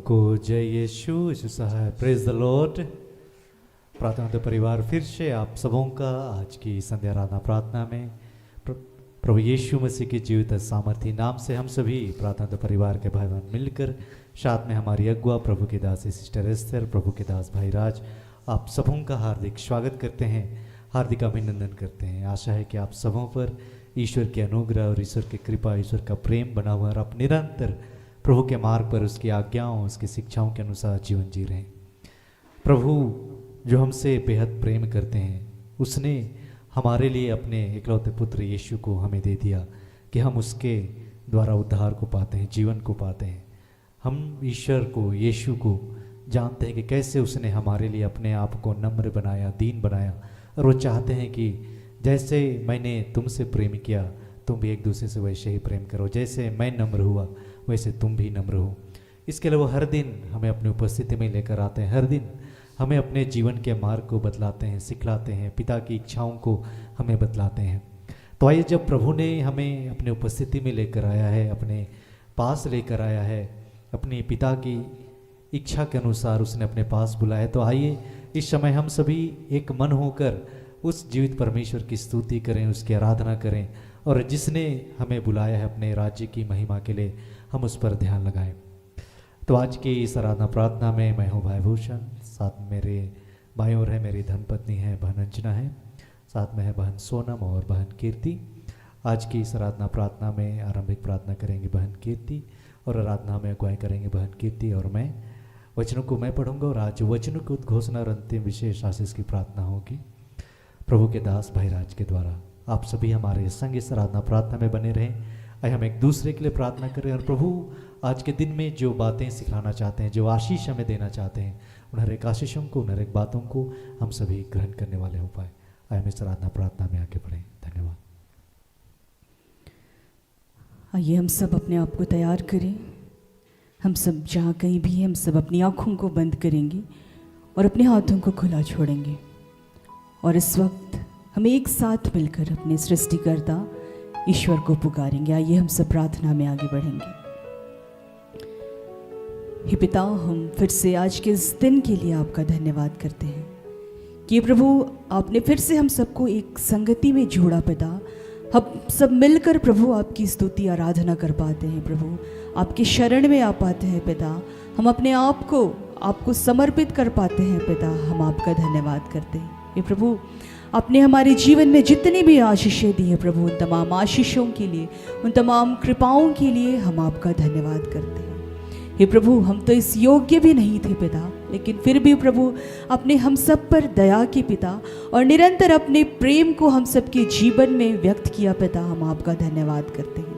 को जय यीशु सहाय। Praise the Lord. प्रार्थना तो परिवार फिर से आप सबों का आज की संध्या आराधना प्रार्थना में प्रभु यीशु मसीह के जीवित सामर्थी नाम से हम सभी प्रार्थना तो परिवार के भाई बहन मिलकर साथ में हमारी अगुआ प्रभु के दास सिस्टर एस्थर, प्रभु के दास भाई राज, आप सबों का हार्दिक स्वागत करते हैं, हार्दिक अभिनंदन करते हैं। आशा है कि आप सबों पर ईश्वर के अनुग्रह और ईश्वर की कृपा, ईश्वर का प्रेम बना हुआ और आप निरंतर प्रभु के मार्ग पर उसकी आज्ञाओं, उसकी शिक्षाओं के अनुसार जीवन जी रहे हैं। प्रभु जो हमसे बेहद प्रेम करते हैं, उसने हमारे लिए अपने इकलौते पुत्र यीशु को हमें दे दिया कि हम उसके द्वारा उद्धार को पाते हैं, जीवन को पाते हैं। हम ईश्वर को, यीशु को जानते हैं कि कैसे उसने हमारे लिए अपने आप को नम्र बनाया, दीन बनाया, और वो चाहते हैं कि जैसे मैंने तुमसे प्रेम किया तुम भी एक दूसरे से वैसे ही प्रेम करो, जैसे मैं नम्र हुआ वैसे तुम भी नम्र हो। इसके लिए वो हर दिन हमें अपनी उपस्थिति में लेकर आते हैं, हर दिन हमें अपने जीवन के मार्ग को बतलाते हैं, सिखलाते हैं, पिता की इच्छाओं को हमें बतलाते हैं। तो आइए, जब प्रभु ने हमें अपनी उपस्थिति में लेकर आया है, अपने पास लेकर आया है, अपनी पिता की इच्छा के अनुसार उसने अपने पास बुलाया है, तो आइए इस समय हम सभी एक मन होकर उस जीवित परमेश्वर की स्तुति करें, उसकी आराधना करें, और जिसने हमें बुलाया है अपने राज्य की महिमा के लिए हम उस पर ध्यान लगाएं। तो आज की इस आराधना प्रार्थना में मैं हूँ भाई भूषण, साथ में मेरे भाई और है मेरी धर्मपत्नी है बहन अंजना है, साथ में है बहन सोनम और बहन कीर्ति। आज की इस आराधना प्रार्थना में आरंभिक प्रार्थना करेंगे बहन कीर्ति और आराधना में अगुवाई करेंगे बहन कीर्ति और मैं। वचनों को मैं पढ़ूंगा और आज वचनों की उद्घोषणा और अंतिम विशेष आशीष की प्रार्थना होगी प्रभु के दास भाई राज के द्वारा। आप सभी हमारे संग इस आराधना प्रार्थना में बने रहें। आइए हम एक दूसरे के लिए प्रार्थना करें और प्रभु आज के दिन में जो बातें सिखाना चाहते हैं, जो आशीष हमें देना चाहते हैं, उन हर एक आशीषों को, उन हर एक बातों को हम सभी ग्रहण करने वाले हो पाए। आइए हम इस आराधना प्रार्थना में आगे बढ़ें। धन्यवाद। आइए हम सब अपने आप को तैयार करें। हम सब जहाँ कहीं भी हैं, हम सब अपनी आँखों को बंद करेंगे और अपने हाथों को खुला छोड़ेंगे, और इस वक्त हम एक साथ मिलकर अपने सृष्टिकर्ता ईश्वर को पुकारेंगे। आइए हम सब प्रार्थना में आगे बढ़ेंगे। हे पिता, हम फिर से आज के इस दिन के लिए आपका धन्यवाद करते हैं कि प्रभु आपने फिर से हम सबको एक संगति में जोड़ा। पिता, हम सब मिलकर प्रभु आपकी स्तुति आराधना कर पाते हैं, प्रभु आपके शरण में आ पाते हैं। पिता, हम अपने आप को आपको समर्पित कर पाते हैं। पिता, हम आपका धन्यवाद करते हैं। हे प्रभु, आपने हमारे जीवन में जितनी भी आशीषें दी हैं प्रभु, उन तमाम आशीषों के लिए, उन तमाम कृपाओं के लिए हम आपका धन्यवाद करते हैं। हे प्रभु, हम तो इस योग्य भी नहीं थे पिता, लेकिन फिर भी प्रभु आपने हम सब पर दया की पिता, और निरंतर अपने प्रेम को हम सबके जीवन में व्यक्त किया पिता। हम आपका धन्यवाद करते हैं।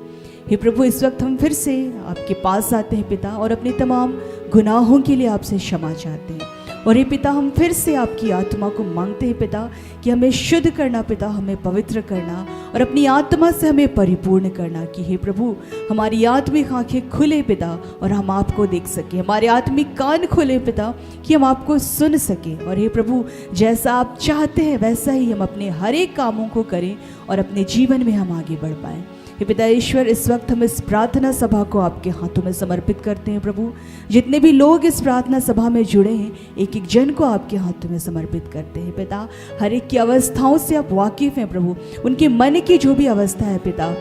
हे प्रभु, इस वक्त हम फिर से आपके पास आते हैं पिता, और अपने तमाम गुनाहों के लिए आपसे क्षमा चाहते हैं। और हे पिता, हम फिर से आपकी आत्मा को मांगते हैं पिता कि हमें शुद्ध करना पिता, हमें पवित्र करना और अपनी आत्मा से हमें परिपूर्ण करना, कि हे प्रभु हमारी आत्मिक आंखें खुले पिता और हम आपको देख सकें, हमारे आत्मिक कान खुले पिता कि हम आपको सुन सकें। और हे प्रभु, जैसा आप चाहते हैं वैसा ही हम अपने हर एक कामों को करें और अपने जीवन में हम आगे बढ़ पाएँ। हे पिता ईश्वर, इस वक्त हम इस प्रार्थना सभा को आपके हाथों में समर्पित करते हैं प्रभु। जितने भी लोग इस प्रार्थना सभा में जुड़े हैं, एक एक जन को आपके हाथों में समर्पित करते हैं पिता। हर एक की अवस्थाओं से आप वाकिफ़ हैं प्रभु, उनके मन की जो भी अवस्था है पिता,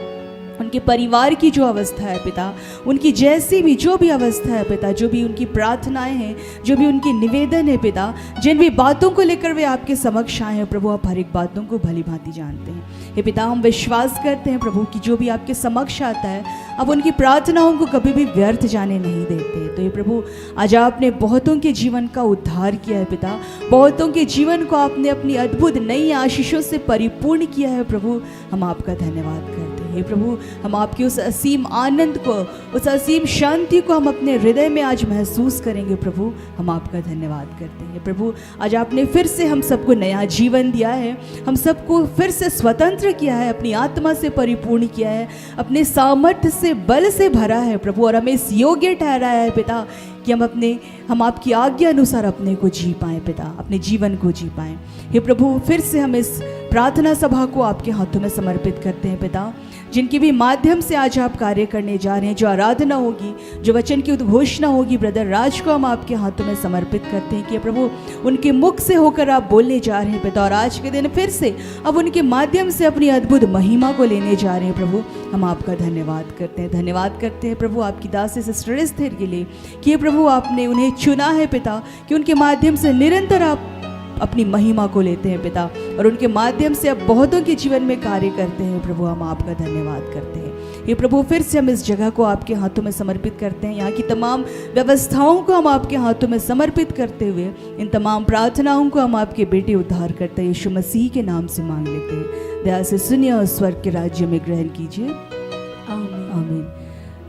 उनके परिवार की जो अवस्था है पिता, उनकी जैसी भी जो भी अवस्था है पिता, जो भी उनकी प्रार्थनाएं हैं, जो भी उनके निवेदन है पिता, जिन भी बातों को लेकर वे आपके समक्ष आए हैं प्रभु, आप हर एक बातों को भली भांति जानते हैं। हे पिता, हम विश्वास करते हैं प्रभु कि जो भी आपके समक्ष आता है, अब उनकी प्रार्थनाओं को कभी भी व्यर्थ जाने नहीं देते। तो ये प्रभु, आज आपने बहुतों के जीवन का उद्धार किया है पिता, बहुतों के जीवन को आपने अपनी अद्भुत नई आशीषों से परिपूर्ण किया है प्रभु। हम आपका धन्यवाद करते हैं। हे प्रभु, हम आपकी उस असीम आनंद को, उस असीम शांति को हम अपने हृदय में आज महसूस करेंगे प्रभु। हम आपका धन्यवाद करते हैं प्रभु। आज आपने फिर से हम सबको नया जीवन दिया है, हम सबको फिर से स्वतंत्र किया है, अपनी आत्मा से परिपूर्ण किया है, अपने सामर्थ्य से, बल से भरा है प्रभु, और हमें इस योग्य ठहराया है पिता कि हम आपकी आज्ञा अनुसार अपने को जी पाएँ पिता, अपने जीवन को जी पाएँ। हे प्रभु, फिर से हम इस प्रार्थना सभा को आपके हाथों में समर्पित करते हैं पिता। जिनके भी माध्यम से आज आप कार्य करने जा रहे हैं, जो आराधना होगी, जो वचन की उद्घोषणा होगी, ब्रदर राज को हम आपके हाथों में समर्पित करते हैं कि प्रभु उनके मुख से होकर आप बोलने जा रहे हैं पिता, और आज के दिन फिर से अब उनके माध्यम से अपनी अद्भुत महिमा को लेने जा रहे हैं। प्रभु हम आपका धन्यवाद करते हैं, धन्यवाद करते हैं प्रभु आपकी दासी सिस्टर एस्थर के लिए कि प्रभु आपने उन्हें चुना है पिता, कि उनके माध्यम से निरंतर आप अपनी महिमा को लेते हैं पिता, और उनके माध्यम से अब बहुतों के जीवन में कार्य करते हैं। प्रभु हम आपका धन्यवाद करते हैं। ये प्रभु फिर से हम इस जगह को आपके हाथों में समर्पित करते हैं, यहाँ की तमाम व्यवस्थाओं को हम आपके हाथों में समर्पित करते हुए इन तमाम प्रार्थनाओं को हम आपके बेटे उद्धार करते हैं यीशु मसीह के नाम से मांग लेते हैं। दया से सुनिए और स्वर्ग के राज्य में ग्रहण कीजिए, आमीन आमीन।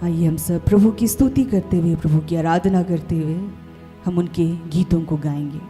आइए हम सब प्रभु की स्तुति करते हुए, प्रभु की आराधना करते हुए हम उनके गीतों को गाएंगे।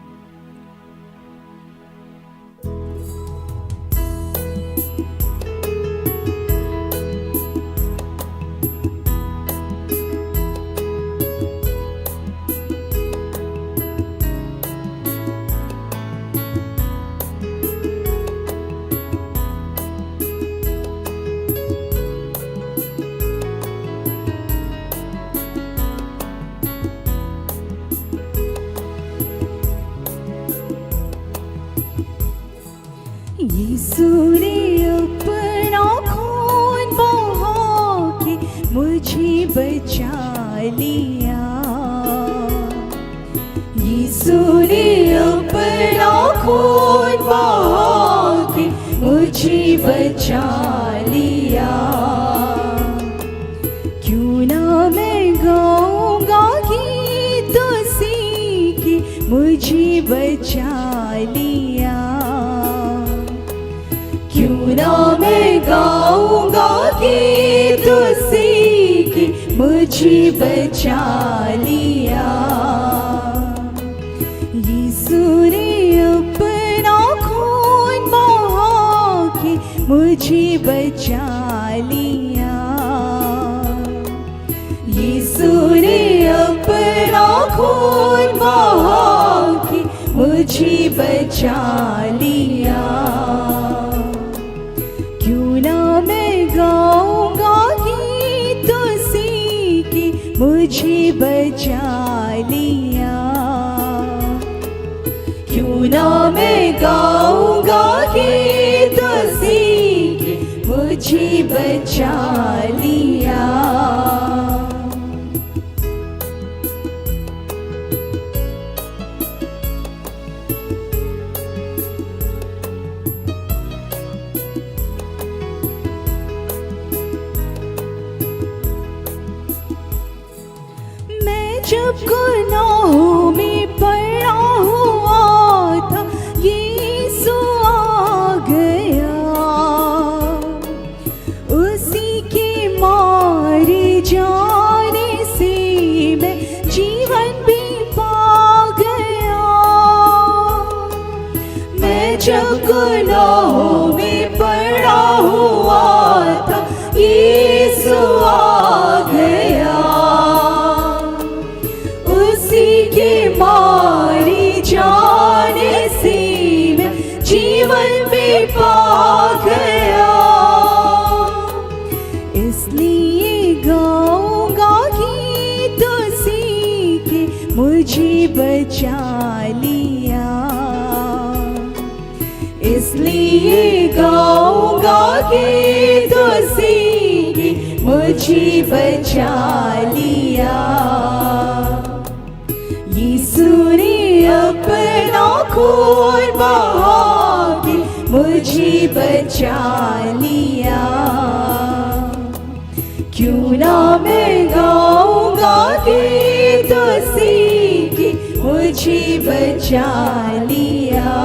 यीशु ने अपना खून बहा के मुझे बचा लिया, यीशु ने अपना खून बहा के मुझे बचा लिया। क्यों ना मैं गाऊंगा गीत उसी की मुझे बचा लिया, क्यों ना मैं गाऊंगा गीत उसी की मुझे बचा लिया। यीशु ने अपना खून बहा के मुझे बचा लिया, यीशु ने अपना खून बहा के मुझे बचा लिया। क्यों ना मैं गाऊंगा गीत उसी की मुझे बचा लिया, क्यों ना मैं गाऊंगा गीत उसी की मुझे बचा लिया। जब गुनाहों में पड़ा हुआ था यीशु आ गया, उसी के मारे जाने से मैं जीवन भी पा गया। मैं जब गुनाहों में पड़ा हुआ था यीशु आ गया, मारी जाने से मैं जीवन में पा गया। इसलिए गाऊंगा गीत उसी के मुझे बचा लिया, इसलिए गाऊंगा गीत उसी के मुझे बचा लिया। यीशु ने अपना खून बहा के मुझे बचा लिया, क्यों ना मैं गाऊंगा गीत उसी की मुझे बचा लिया।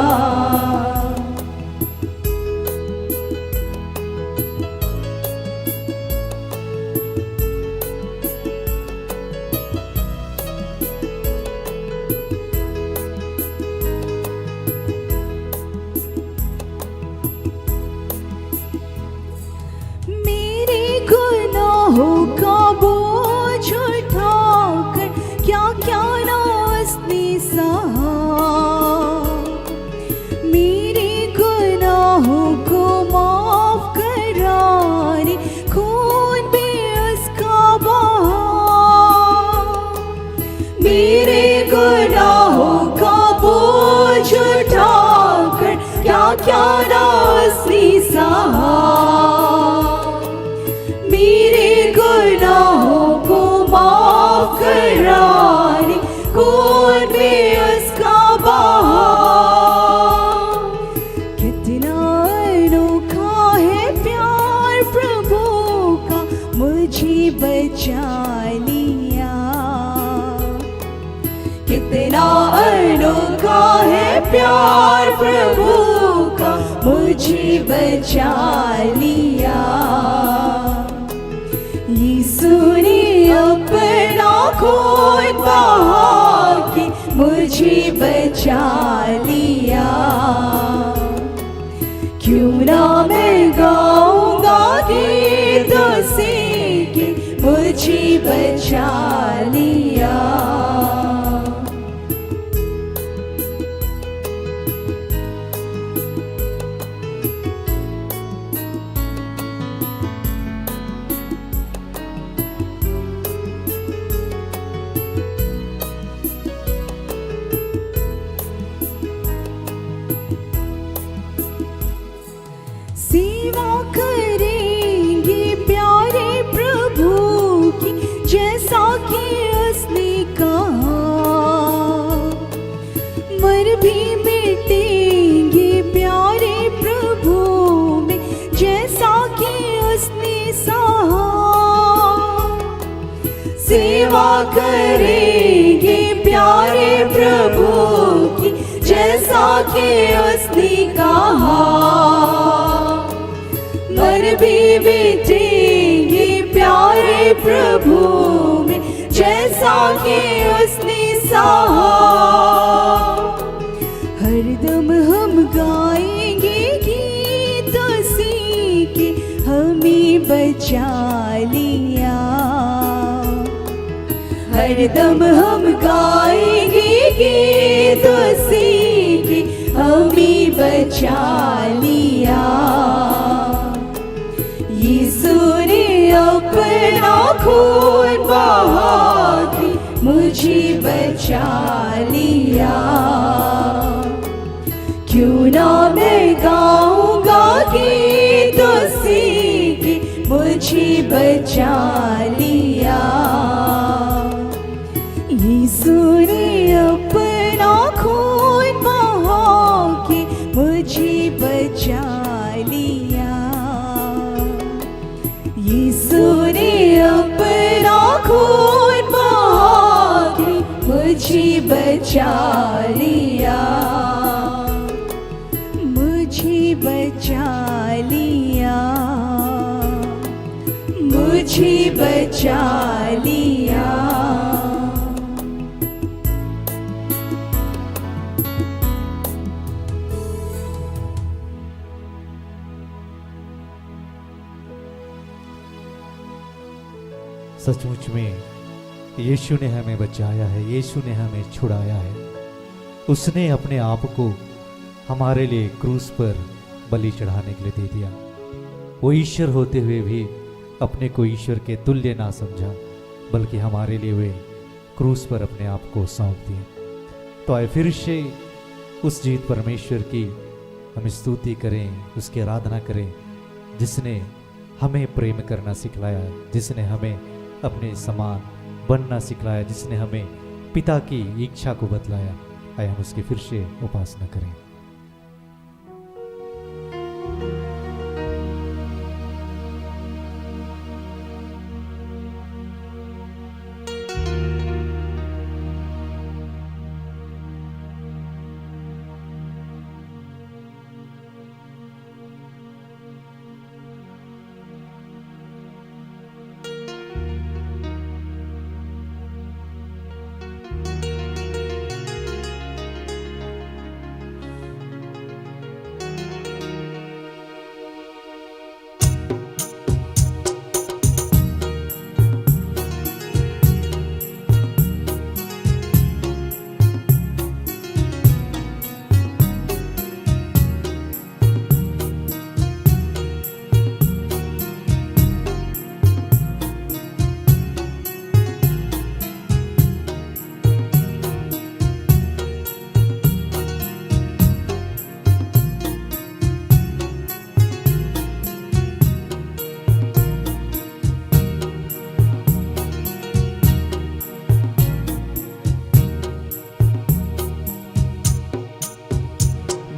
गुनाहों का बोझ उठाकर क्या क्या ना उसने सहा, मेरे प्यार प्रभु का मुझे बचा लिया। यीशु ने अपना खून बहा के मुझे बचा लिया। क्यों ना मैं गाऊंगा गीत उसी के मुझे बचा लिया। सेवा करेंगे प्यारे प्रभु की जैसा कि उसने कहा। मर भी मिटेंगे प्यारे प्रभु में जैसा कि उसने सहा। सेवा करेंगे प्यारे प्रभु की जैसा कि उसने कहा। मर भी मिटेंगे प्यारे प्रभु में जैसा कि उसने सहा। हरदम हम गाएंगे गीत उसी के हमें बचा लिया। हरदम हम गाएंगे गीत उसी के हमें बचा लिया। यीशु ने अपना खून बहा के मुझे बचा लिया। क्यों ना मैं गाऊंगा गीत उसी के मुझे बचा लिया। यीशु ने अपना खून बहा के मुझे बचा लिया। यीशु ने अपना खून बहा के मुझे बचा लिया। मुझे बचा लिया। मुझे बचा लिया। सचमुच में यीशु ने हमें बचाया है, यीशु ने हमें छुड़ाया है। उसने अपने आप को हमारे लिए क्रूस पर बलि चढ़ाने के लिए दे दिया। वो ईश्वर होते हुए भी अपने को ईश्वर के तुल्य ना समझा, बल्कि हमारे लिए वे क्रूस पर अपने आप को सौंप दिए। तो आए फिर से उस जीवित परमेश्वर की हम स्तुति करें, उसकी आराधना करें, जिसने हमें प्रेम करना सिखलाया, जिसने हमें अपने समान बनना सिखलाया, जिसने हमें पिता की इच्छा को बतलाया। आइए हम उसकी फिर से उपासना करें।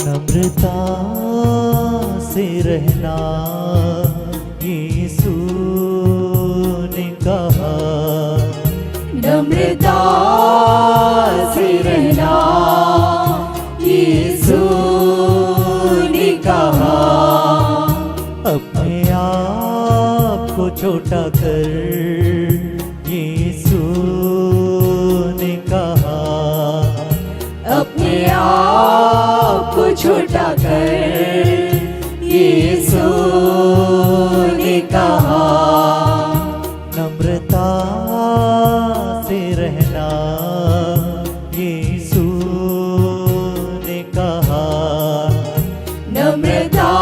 नम्रता से रहना यीशु ने कहा, नम्रता से रहना यीशु ने कहा, अपने आप को छोटा कर यीशु ने कहा, अपने आप को छोटा कर यीशु ने कहा, नम्रता से रहना यीशु ने कहा, नम्रता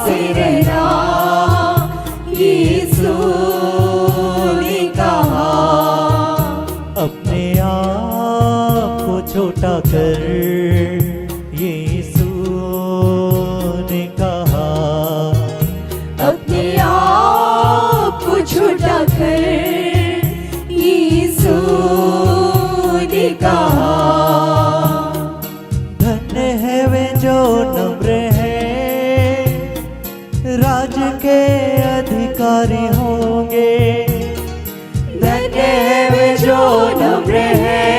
से रहना यीशु ने कहा, अपने आप को छोटा कर यीशु ने कहा, अपने आप को छोटा कर यीशु ने कहा, धन्य है वे जो नम्र हैं, राज के अधिकारी होंगे। धन्य है वे जो नम्र हैं,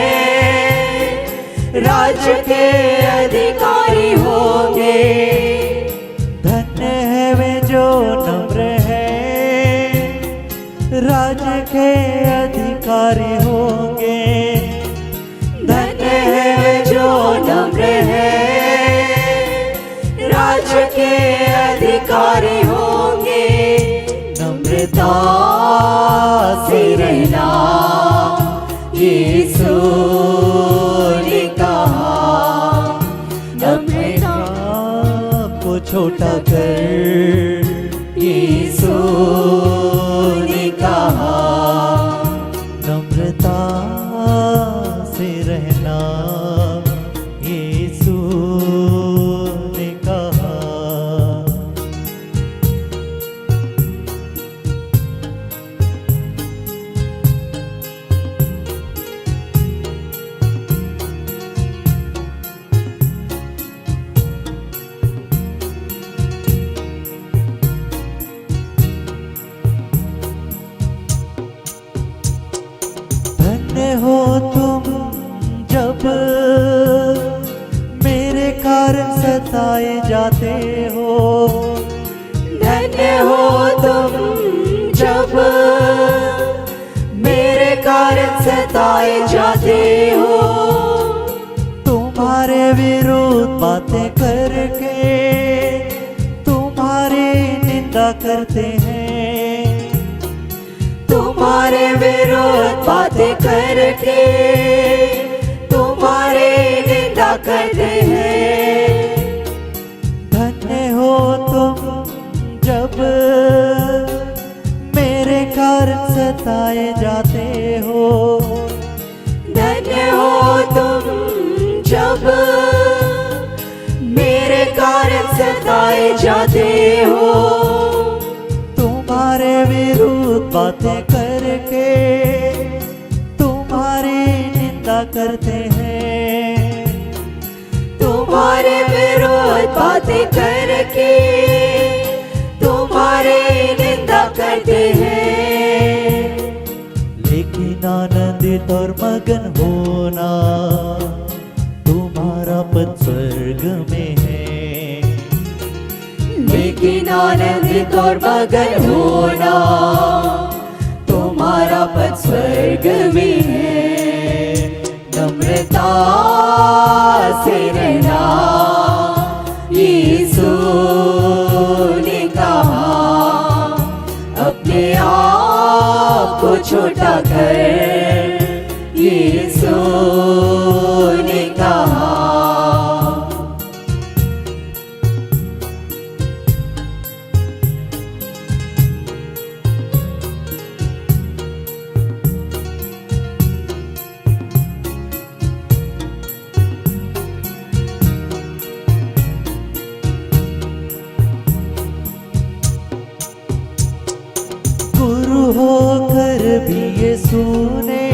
राज्य के अधिकारी होंगे। धन्य है वे जो नम्र हैं, राज के अधिकारी होंगे। धन्य है वे जो नम्र हैं, राज्य के अधिकारी होंगे। नम्रता से रहना यीशु ने कहा, नम्रता को छोटा कर यीशु ने कहा, नम्रता से रहना यीशु ने कहा। धन्य हो तुम जब मेरे कारण सताए जाते हो। धन्य हो तुम जब मेरे कारण सताए जाते हो। तुम्हारे विरुद्ध बातें करके तुम्हारी निंदा करते हैं। तुम्हारे विरोध बातें करके तुम्हारे निंदा करते हैं। धन्य हो तुम जब मेरे कारण सताए जाते हो। धन्य हो तुम जब मेरे कारण सताए जाते हो। तुम्हारे विरुद्ध बातें करके तुम्हारी निंदा करते हैं। तुम्हारे विरोध बातें करके तुम्हारे निंदा करते हैं। लेकिन आनंदित और मगन होना तुम्हारा पद स्वर्ग में है। लेकिन आनंदित और मगन होना तुम्हारा पद स्वर्ग में है। नम्रता से रहना यीशु ने कहा, अपने आप को छोटा कर यीशु ने कहा। गुरु होकर भी यीशु ने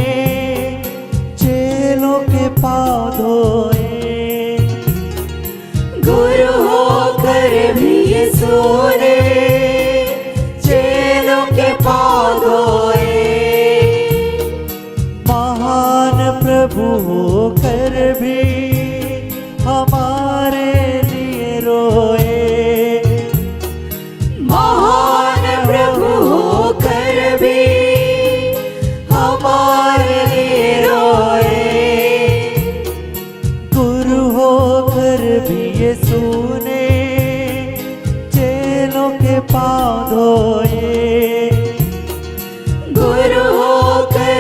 चेलों के पाँव धोए। गुरु होकर भी यीशु ने चेलों के पाँव धोए। महान प्रभु होकर भी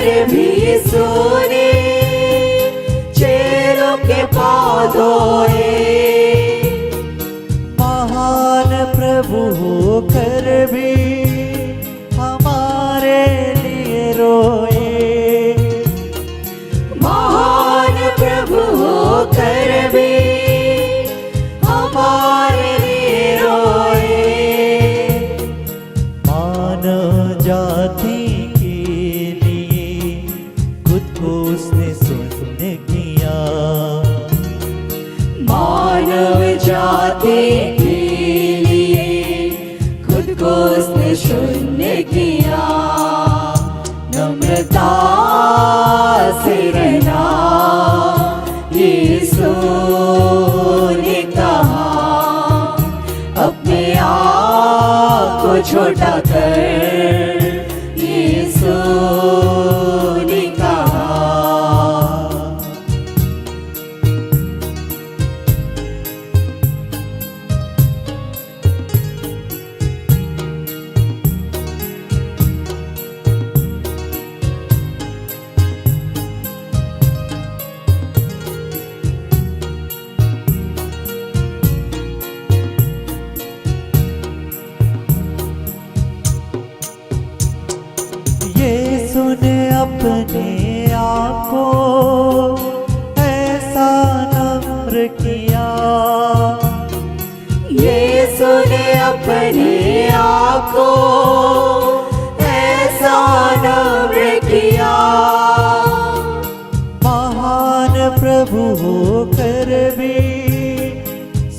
पर भी सुने, चेलों के पाँव धोए। महान प्रभु होकर भी हमारे लिए रोए। महान प्रभु होकर भी हमारे लिए रोए। मानव जाति के लिए खुद को उसने शून्य किया। मानव जाति के लिए खुद को उसने शून्य किया। नम्रता से रहना यीशु ने कहा, अपने आप को छोटा कर यीशु ने कहा। यीशु ने अपने आप को ऐसा नम्र किया। यीशु ने अपने आप को ऐसा नम्र किया। महान प्रभु होकर भी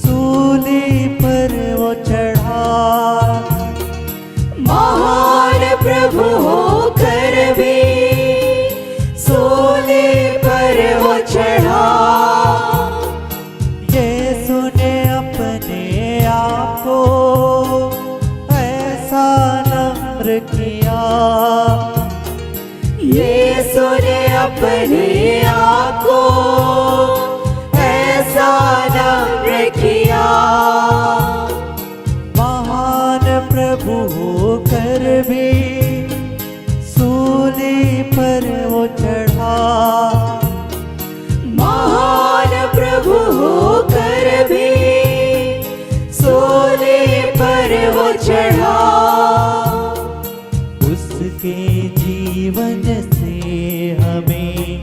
सूली पर वो चढ़ा। महान प्रभु होकर भी सूली पर वो चढ़ा। यीशु ने अपने आप को ऐसा नम्र किया। यीशु ने अपने आप को ऐसा नम्र किया। महान प्रभु होकर भी सूली पर वो चढ़ा। महान प्रभु होकर भी सूली पर वो चढ़ा। उसके जीवन से हमें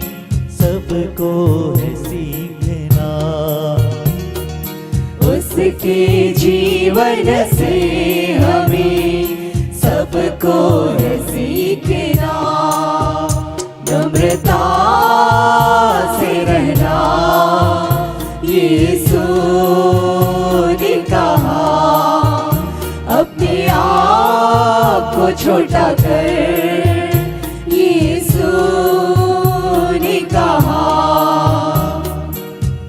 सबको है सीखना। उसके जीवन से हमें सबको है सीखना। नम्रता से रहना यीशु ने कहा, अपने आप को छोटा कर यीशु ने कहा।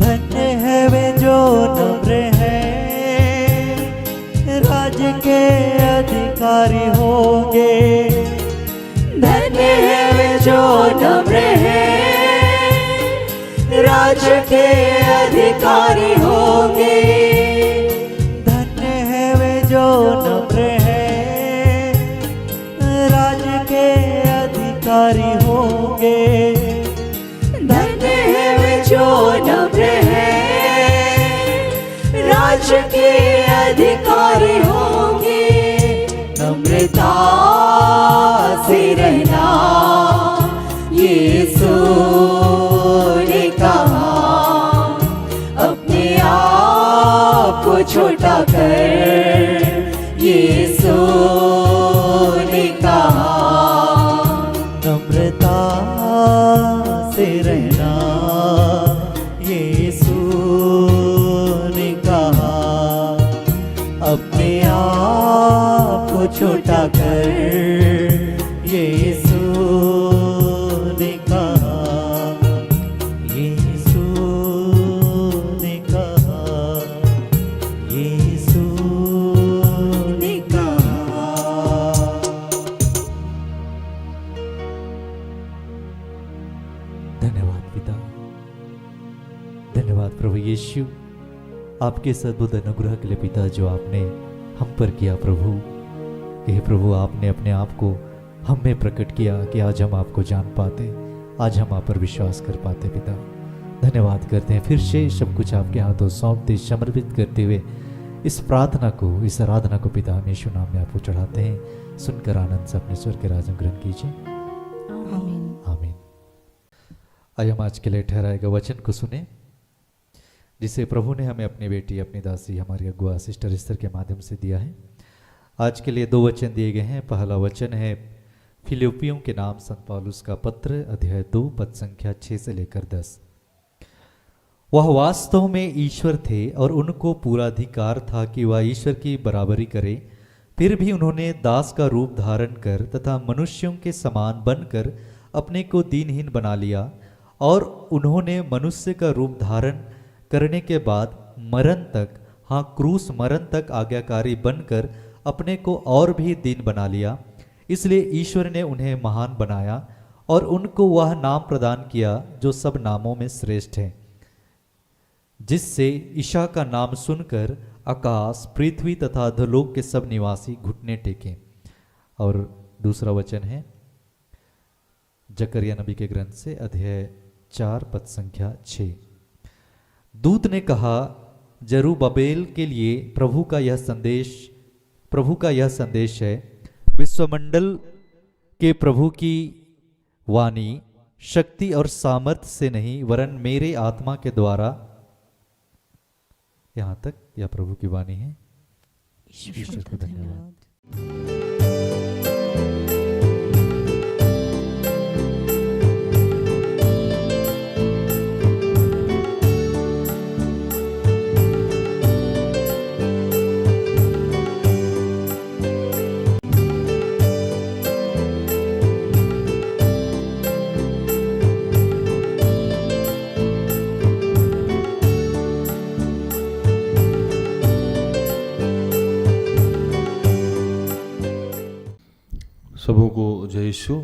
धन्य है वे जो नम्र हैं, राज के अधिकारी होंगे। धन्य है वे जो नम्र हैं, राज के अधिकारी होंगे। धन्य है वे जो नम्र हैं, राज के अधिकारी होंगे। धन्य है वे जो नम्र हैं, राज के अधिकारी होंगे। नम्रता से रहना यीशु ने कहा, अपने आप को छोटा कर यीशु ने कहा। नम्रता से रहना यीशु ने कहा। अपने आप को छोटा कर यीशु ने कहा। यीशु ने कहा। यीशु ने कहा। धन्यवाद पिता, धन्यवाद प्रभु यीशु, आपके सद्बुद्ध अनुग्रह के लिए पिता, जो आपने हम पर किया प्रभु। हे प्रभु, आपने अपने आप को हम में प्रकट किया कि आज हम आपको जान पाते, आज हम आप पर विश्वास कर पाते। पिता धन्यवाद करते हैं, फिर से सब कुछ आपके हाथों सौंपते समर्पित करते हुए इस प्रार्थना को, इस आराधना को पिता हम यीशु नाम में आपको चढ़ाते हैं। सुनकर आनंद से अपने स्वर के राज में ग्रहण कीजिए। आमीन। आमीन। आइए हम आज के लिए ठहराए गए वचन को सुने, जिसे प्रभु ने हमें अपनी बेटी, अपनी दासी, हमारी अगुआ सिस्टर एस्थर के माध्यम से दिया है। आज के लिए 2 वचन दिए गए हैं। पहला वचन है फिलिप्पियों के नाम संत पौलुस का पत्र, अध्याय 2 पद संख्या 6 से लेकर 10। वह वास्तव में ईश्वर थे और उनको पूरा अधिकार था कि वह ईश्वर की बराबरी करे, फिर भी उन्होंने दास का रूप धारण कर तथा मनुष्यों के समान बनकर अपने को दीनहीन बना लिया, और उन्होंने मनुष्य का रूप धारण करने के बाद मरण तक, हाँ क्रूस मरण तक आज्ञाकारी बनकर अपने को और भी दीन बना लिया। इसलिए ईश्वर ने उन्हें महान बनाया और उनको वह नाम प्रदान किया जो सब नामों में श्रेष्ठ है, जिससे ईशा का नाम सुनकर आकाश, पृथ्वी तथा अधोलोक के सब निवासी घुटने टेकें। और दूसरा वचन है जकरिया नबी के ग्रंथ से, अध्याय 4 पद संख्या 6। दूत ने कहा, जरूब्बाबेल के लिए प्रभु का यह संदेश है, विश्वमंडल के प्रभु की वाणी शक्ति और सामर्थ्य से नहीं वरन मेरे आत्मा के द्वारा, यहाँ तक यह प्रभु की वाणी है। ईश्वर को धन्यवाद। सबों को जय यीशु,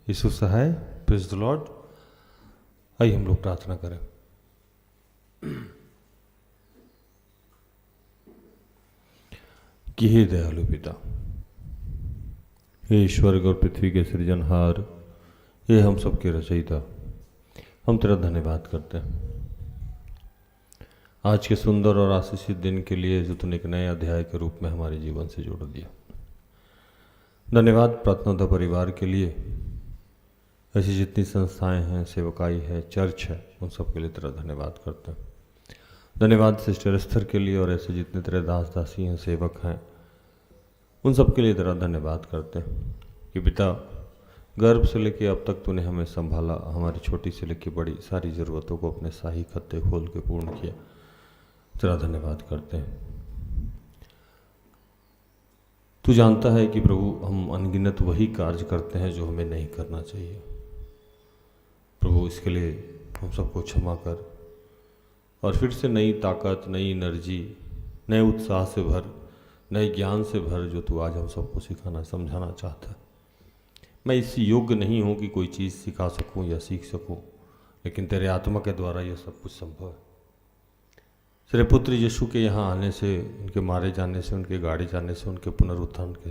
यीशु सहाय, प्रेज द लॉर्ड। आइए हम लोग प्रार्थना करें। कि हे दयालु पिता, हे स्वर्ग और पृथ्वी के सृजनहार, हे हम सबके रचयिता, हम तेरा धन्यवाद करते हैं आज के सुंदर और आशीषित दिन के लिए जो तूने एक नए अध्याय के रूप में हमारे जीवन से जोड़ दिया। धन्यवाद प्रार्थना परिवार के लिए, ऐसी जितनी संस्थाएं हैं, सेवकाई है, चर्च है, उन सब के लिए तेरा धन्यवाद करते हैं। धन्यवाद सिस्टर एस्थर के लिए और ऐसे जितने तेरे दास दासी हैं, सेवक हैं, उन सब के लिए तेरा धन्यवाद करते हैं कि पिता गर्भ से लेके अब तक तूने हमें संभाला, हमारी छोटी से लेके बड़ी सारी ज़रूरतों को अपने शाही खत्ते खोल के पूर्ण किया। तेरा धन्यवाद करते हैं। तू जानता है कि प्रभु हम अनगिनत वही कार्य करते हैं जो हमें नहीं करना चाहिए। प्रभु इसके लिए हम सबको क्षमा कर और फिर से नई ताकत, नई एनर्जी, नए उत्साह से भर, नए ज्ञान से भर जो तू आज हम सबको सिखाना समझाना चाहता है। मैं इस योग्य नहीं हूँ कि कोई चीज़ सिखा सकूँ या सीख सकूँ, लेकिन तेरे आत्मा के द्वारा यह सब कुछ संभव है। तेरे पुत्र यीशु के यहाँ आने से, उनके मारे जाने से, उनके गाड़े जाने से, उनके पुनरुत्थान के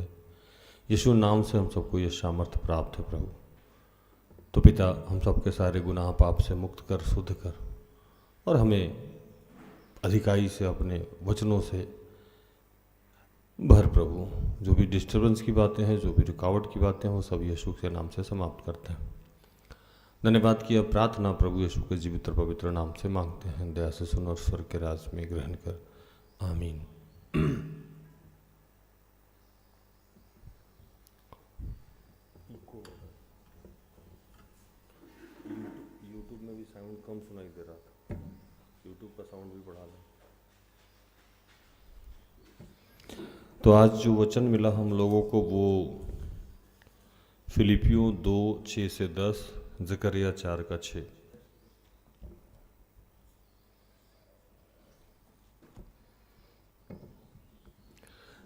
यीशु नाम से हम सबको यह सामर्थ्य प्राप्त है। प्रभु तो पिता हम सबके सारे गुनाह पाप से मुक्त कर, शुद्ध कर, और हमें अधिकाई से अपने वचनों से भर। प्रभु जो भी डिस्टर्बेंस की बातें हैं, जो भी रुकावट की बातें हैं, वो सब यीशु के नाम से समाप्त करते हैं। धन्यवाद की अब प्रार्थना प्रभु यीशु के जीवित और पवित्र नाम से मांगते हैं। दया से सुन और स्वर्ग के राज में ग्रहण कर, आमीन। यूट्यूब में भी साउंड कम सुनाई दे रहा था, यूट्यूब का साउंड भी बढ़ा लें। तो आज जो वचन मिला हम लोगों को वो फिलिपियों 2:6 से 10, जकरिया 4:6।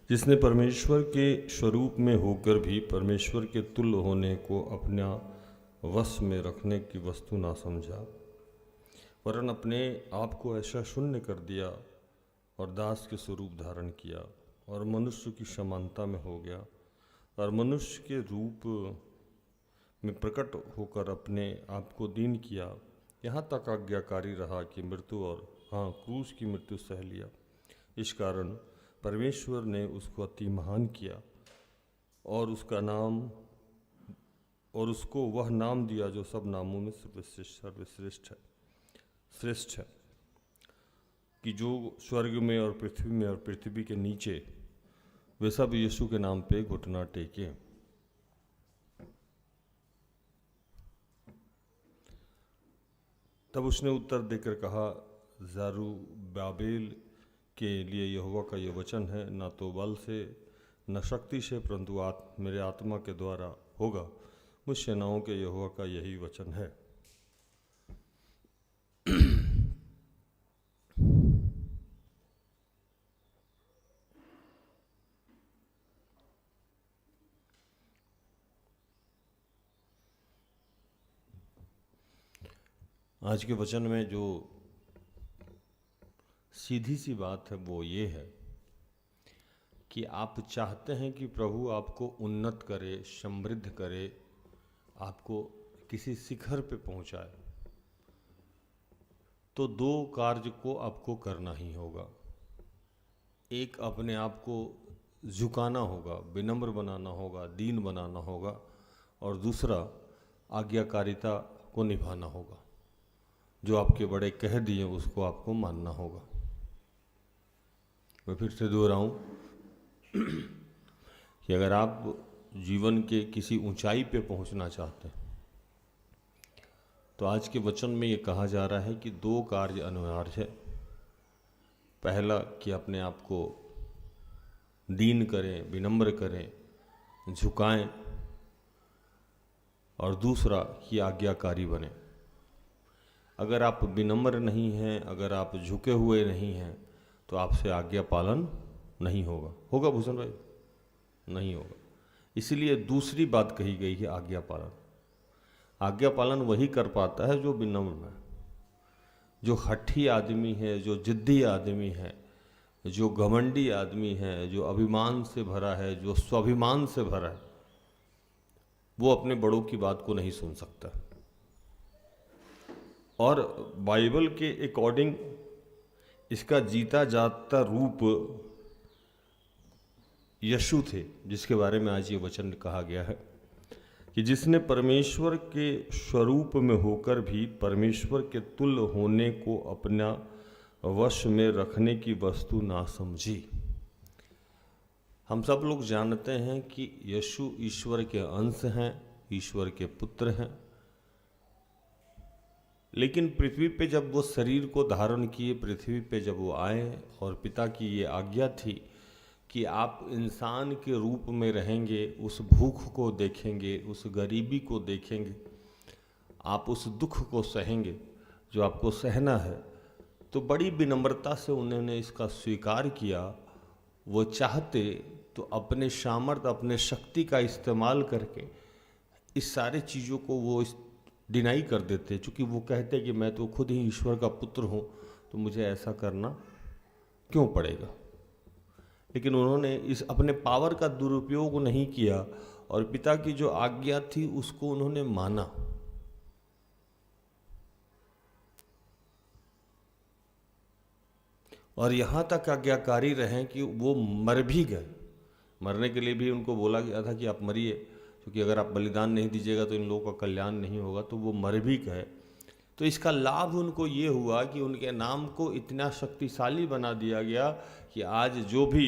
जिसने परमेश्वर के स्वरूप में होकर भी परमेश्वर के तुल्य होने को अपना वश में रखने की वस्तु ना समझा, वरन अपने आप को ऐसा शून्य कर दिया और दास के स्वरूप धारण किया और मनुष्य की समानता में हो गया और मनुष्य के रूप में प्रकट होकर अपने आप को दीन किया, यहाँ तक आज्ञाकारी रहा कि मृत्यु और क्रूस की मृत्यु सह लिया। इस कारण परमेश्वर ने उसको अति महान किया और उसको वह नाम दिया जो सब नामों में सर्वश्रेष्ठ है, कि जो स्वर्ग में और पृथ्वी के नीचे वे सब यीशु के नाम पे घुटना टेके। तब उसने उत्तर देकर कहा, ज़रुब्बाबेल के लिए यहोवा का यह वचन है, न तो बल से न शक्ति से, परंतु मेरे आत्मा के द्वारा होगा। मुझ सेनाओं के यहोवा का यही वचन है। आज के वचन में जो सीधी सी बात है वो ये है कि आप चाहते हैं कि प्रभु आपको उन्नत करे, समृद्ध करे, आपको किसी शिखर पे पहुंचाए, तो दो कार्य को आपको करना ही होगा। एक, अपने आप को झुकाना होगा, विनम्र बनाना होगा, दीन बनाना होगा, और दूसरा, आज्ञाकारिता को निभाना होगा। जो आपके बड़े कह दिए उसको आपको मानना होगा। मैं फिर से दोहराऊं कि अगर आप जीवन के किसी ऊंचाई पे पहुंचना चाहते हैं तो आज के वचन में ये कहा जा रहा है कि दो कार्य अनिवार्य है। पहला कि अपने आप को दीन करें, विनम्र करें, झुकाएं, और दूसरा कि आज्ञाकारी बने। अगर आप विनम्र नहीं हैं, अगर आप झुके हुए नहीं हैं, तो आपसे आज्ञा पालन नहीं होगा भूषण भाई? नहीं होगा। इसलिए दूसरी बात कही गई है, आज्ञा पालन। आज्ञा पालन वही कर पाता है जो विनम्र है, जो हठी आदमी है, जो जिद्दी आदमी है, जो घमंडी आदमी है, जो अभिमान से भरा है, जो स्वाभिमान से भरा है, वो अपने बड़ों की बात को नहीं सुन सकता। और बाइबल के अकॉर्डिंग इसका जीता जाता रूप यीशु थे, जिसके बारे में आज ये वचन कहा गया है कि जिसने परमेश्वर के स्वरूप में होकर भी परमेश्वर के तुल्य होने को अपना वश में रखने की वस्तु ना समझी। हम सब लोग जानते हैं कि यीशु ईश्वर के अंश हैं, ईश्वर के पुत्र हैं, लेकिन पृथ्वी पे जब वो शरीर को धारण किए, पृथ्वी पे जब वो आए, और पिता की ये आज्ञा थी कि आप इंसान के रूप में रहेंगे, उस भूख को देखेंगे, उस गरीबी को देखेंगे, आप उस दुख को सहेंगे जो आपको सहना है, तो बड़ी विनम्रता से उन्होंने इसका स्वीकार किया। वो चाहते तो अपने सामर्थ्य, अपने शक्ति का इस्तेमाल करके इस सारे चीज़ों को वो डिनाई कर देते, क्योंकि वो कहते कि मैं तो खुद ही ईश्वर का पुत्र हूँ, तो मुझे ऐसा करना क्यों पड़ेगा। लेकिन उन्होंने इस अपने पावर का दुरुपयोग नहीं किया और पिता की जो आज्ञा थी उसको उन्होंने माना। और यहाँ तक आज्ञाकारी रहे कि वो मर भी गए। मरने के लिए भी उनको बोला गया था कि आप मरिए, क्योंकि अगर आप बलिदान नहीं दीजिएगा तो इन लोगों का कल्याण नहीं होगा, तो वो मर भी गए। तो इसका लाभ उनको ये हुआ कि उनके नाम को इतना शक्तिशाली बना दिया गया कि आज जो भी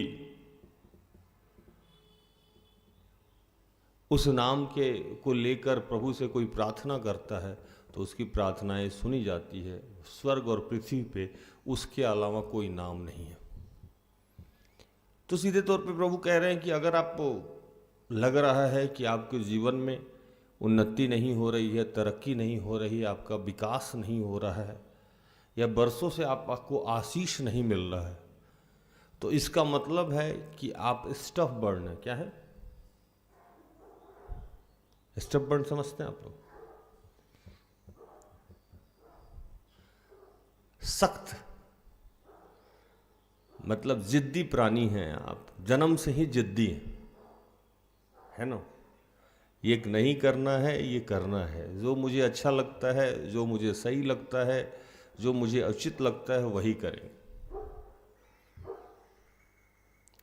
उस नाम के को लेकर प्रभु से कोई प्रार्थना करता है तो उसकी प्रार्थनाएं सुनी जाती है। स्वर्ग और पृथ्वी पे उसके अलावा कोई नाम नहीं है। तो सीधे तौर पे प्रभु कह रहे हैं कि अगर आपको लग रहा है कि आपके जीवन में उन्नति नहीं हो रही है, तरक्की नहीं हो रही है, आपका विकास नहीं हो रहा है, या बरसों से आपको आशीष नहीं मिल रहा है, तो इसका मतलब है कि आप स्टफ बर्न है। क्या है स्टफ बर्न? समझते हैं आप लोग? सख्त, मतलब जिद्दी प्राणी हैं आप, जन्म से ही जिद्दी हैं, है ना। ये नहीं करना है, ये करना है। जो मुझे अच्छा लगता है, जो मुझे सही लगता है, जो मुझे उचित लगता है वही करेंगे।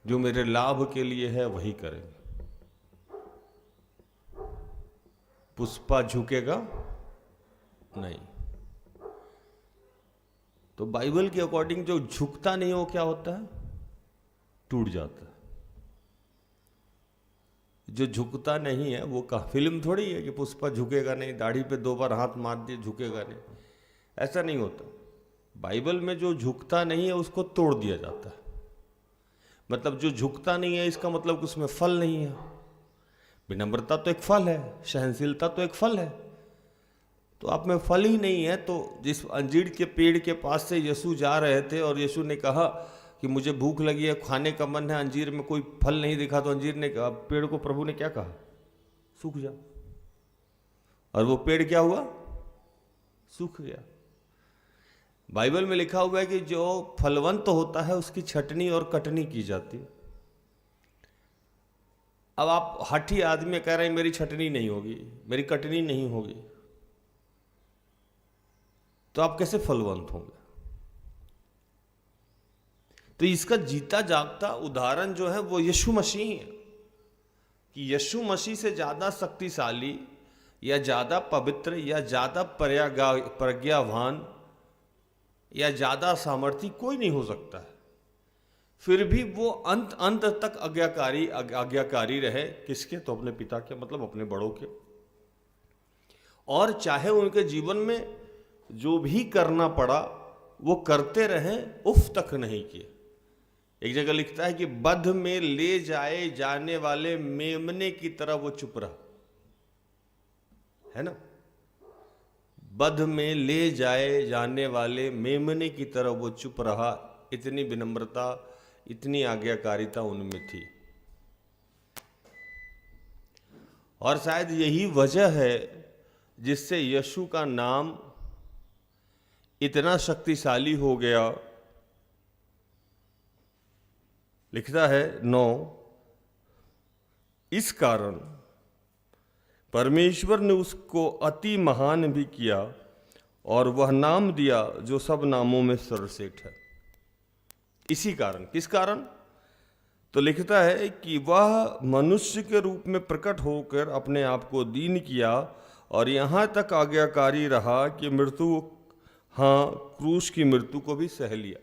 जो मेरे लाभ के लिए है वही करेंगे। पुष्पा झुकेगा नहीं। तो बाइबल के अकॉर्डिंग जो झुकता नहीं हो क्या होता है? टूट जाता है। जो झुकता नहीं है वो का फिल्म थोड़ी है कि पुष्पा झुकेगा नहीं, दाढ़ी पे 2 बार हाथ मार दिए झुकेगा नहीं, ऐसा नहीं होता। बाइबल में जो झुकता नहीं है उसको तोड़ दिया जाता है। मतलब जो झुकता नहीं है इसका मतलब उसमें फल नहीं है। विनम्रता तो एक फल है, सहनशीलता तो एक फल है। तो आप में फल ही नहीं है। तो जिस अंजीर के पेड़ के पास से यीशु जा रहे थे और यीशु ने कहा कि मुझे भूख लगी है, खाने का मन है, अंजीर में कोई फल नहीं दिखा, तो अंजीर ने कहा, पेड़ को प्रभु ने क्या कहा? सूख जा। और वो पेड़ क्या हुआ? सूख गया। बाइबल में लिखा हुआ है कि जो फलवंत होता है उसकी छटनी और कटनी की जाती है। अब आप हठी आदमी कह रहे हैं मेरी छटनी नहीं होगी, मेरी कटनी नहीं होगी, तो आप कैसे फलवंत होंगे? तो इसका जीता जागता उदाहरण जो है वो यीशु मसीह है। कि यीशु मसीह से ज़्यादा शक्तिशाली या ज़्यादा पवित्र या ज़्यादा प्रज्ञावान या ज़्यादा सामर्थी कोई नहीं हो सकता है। फिर भी वो अंत तक आज्ञाकारी रहे। किसके? तो अपने पिता के, मतलब अपने बड़ों के। और चाहे उनके जीवन में जो भी करना पड़ा वो करते रहे, उफ तक नहीं किए। एक जगह लिखता है कि बध में ले जाए जाने वाले मेमने की तरह वो चुप रहा, है ना। बध में ले जाए जाने वाले मेमने की तरह वो चुप रहा। इतनी विनम्रता, इतनी आज्ञाकारिता उनमें थी। और शायद यही वजह है जिससे यीशु का नाम इतना शक्तिशाली हो गया। लिखता है 9, इस कारण परमेश्वर ने उसको अति महान भी किया और वह नाम दिया जो सब नामों में सर्वश्रेष्ठ है। इसी कारण, किस कारण? तो लिखता है कि वह मनुष्य के रूप में प्रकट होकर अपने आप को दीन किया और यहाँ तक आज्ञाकारी रहा कि मृत्यु, हाँ, क्रूस की मृत्यु को भी सह लिया।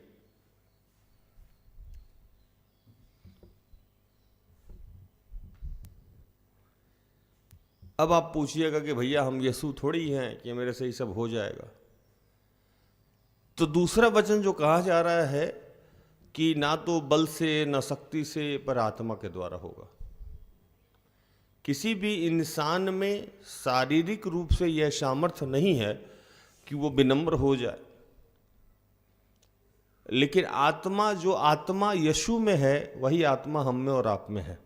अब आप पूछिएगा कि भैया हम यीशु थोड़ी हैं कि मेरे से ये सब हो जाएगा। तो दूसरा वचन जो कहा जा रहा है कि ना तो बल से ना शक्ति से पर आत्मा के द्वारा होगा। किसी भी इंसान में शारीरिक रूप से यह सामर्थ्य नहीं है कि वो विनम्र हो जाए, लेकिन आत्मा, जो आत्मा यीशु में है वही आत्मा हम में और आप में है।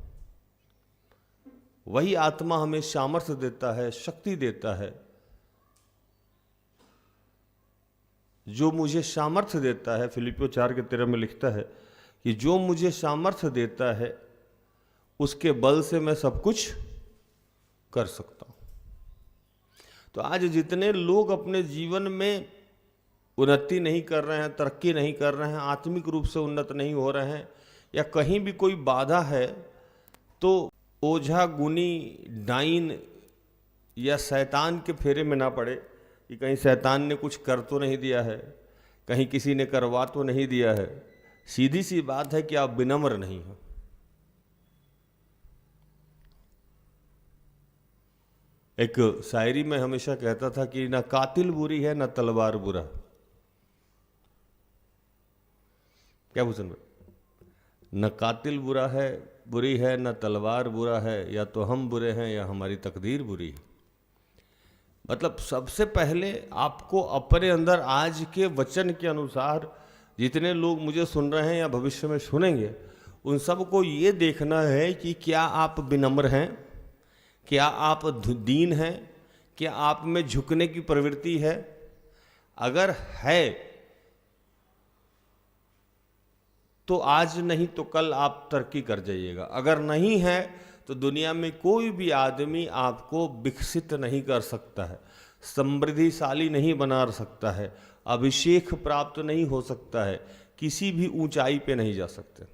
वही आत्मा हमें सामर्थ्य देता है, शक्ति देता है। जो मुझे सामर्थ्य देता है, फिलिपियों 4:13 में लिखता है कि जो मुझे सामर्थ्य देता है उसके बल से मैं सब कुछ कर सकता हूं। तो आज जितने लोग अपने जीवन में उन्नति नहीं कर रहे हैं, तरक्की नहीं कर रहे हैं, आत्मिक रूप से उन्नत नहीं हो रहे हैं, या कहीं भी कोई बाधा है, तो ओझा, गुनी, डाइन या शैतान के फेरे में ना पड़े कि कहीं शैतान ने कुछ कर तो नहीं दिया है, कहीं किसी ने करवा तो नहीं दिया है। सीधी सी बात है कि आप विनम्र नहीं हो। एक शायरी में हमेशा कहता था कि ना कातिल बुरी है ना तलवार बुरा। क्या भूषण भाई? न कातिल बुरी है न तलवार बुरा है, या तो हम बुरे हैं या हमारी तकदीर बुरी है। मतलब सबसे पहले आपको अपने अंदर आज के वचन के अनुसार जितने लोग मुझे सुन रहे हैं या भविष्य में सुनेंगे, उन सबको ये देखना है कि क्या आप विनम्र हैं, क्या आप दीन हैं, क्या आप में झुकने की प्रवृत्ति है। अगर है तो आज नहीं तो कल आप तरक्की कर जाइएगा। अगर नहीं है तो दुनिया में कोई भी आदमी आपको विकसित नहीं कर सकता है, समृद्धिशाली नहीं बना सकता है, अभिषेक प्राप्त नहीं हो सकता है, किसी भी ऊंचाई पे नहीं जा सकते।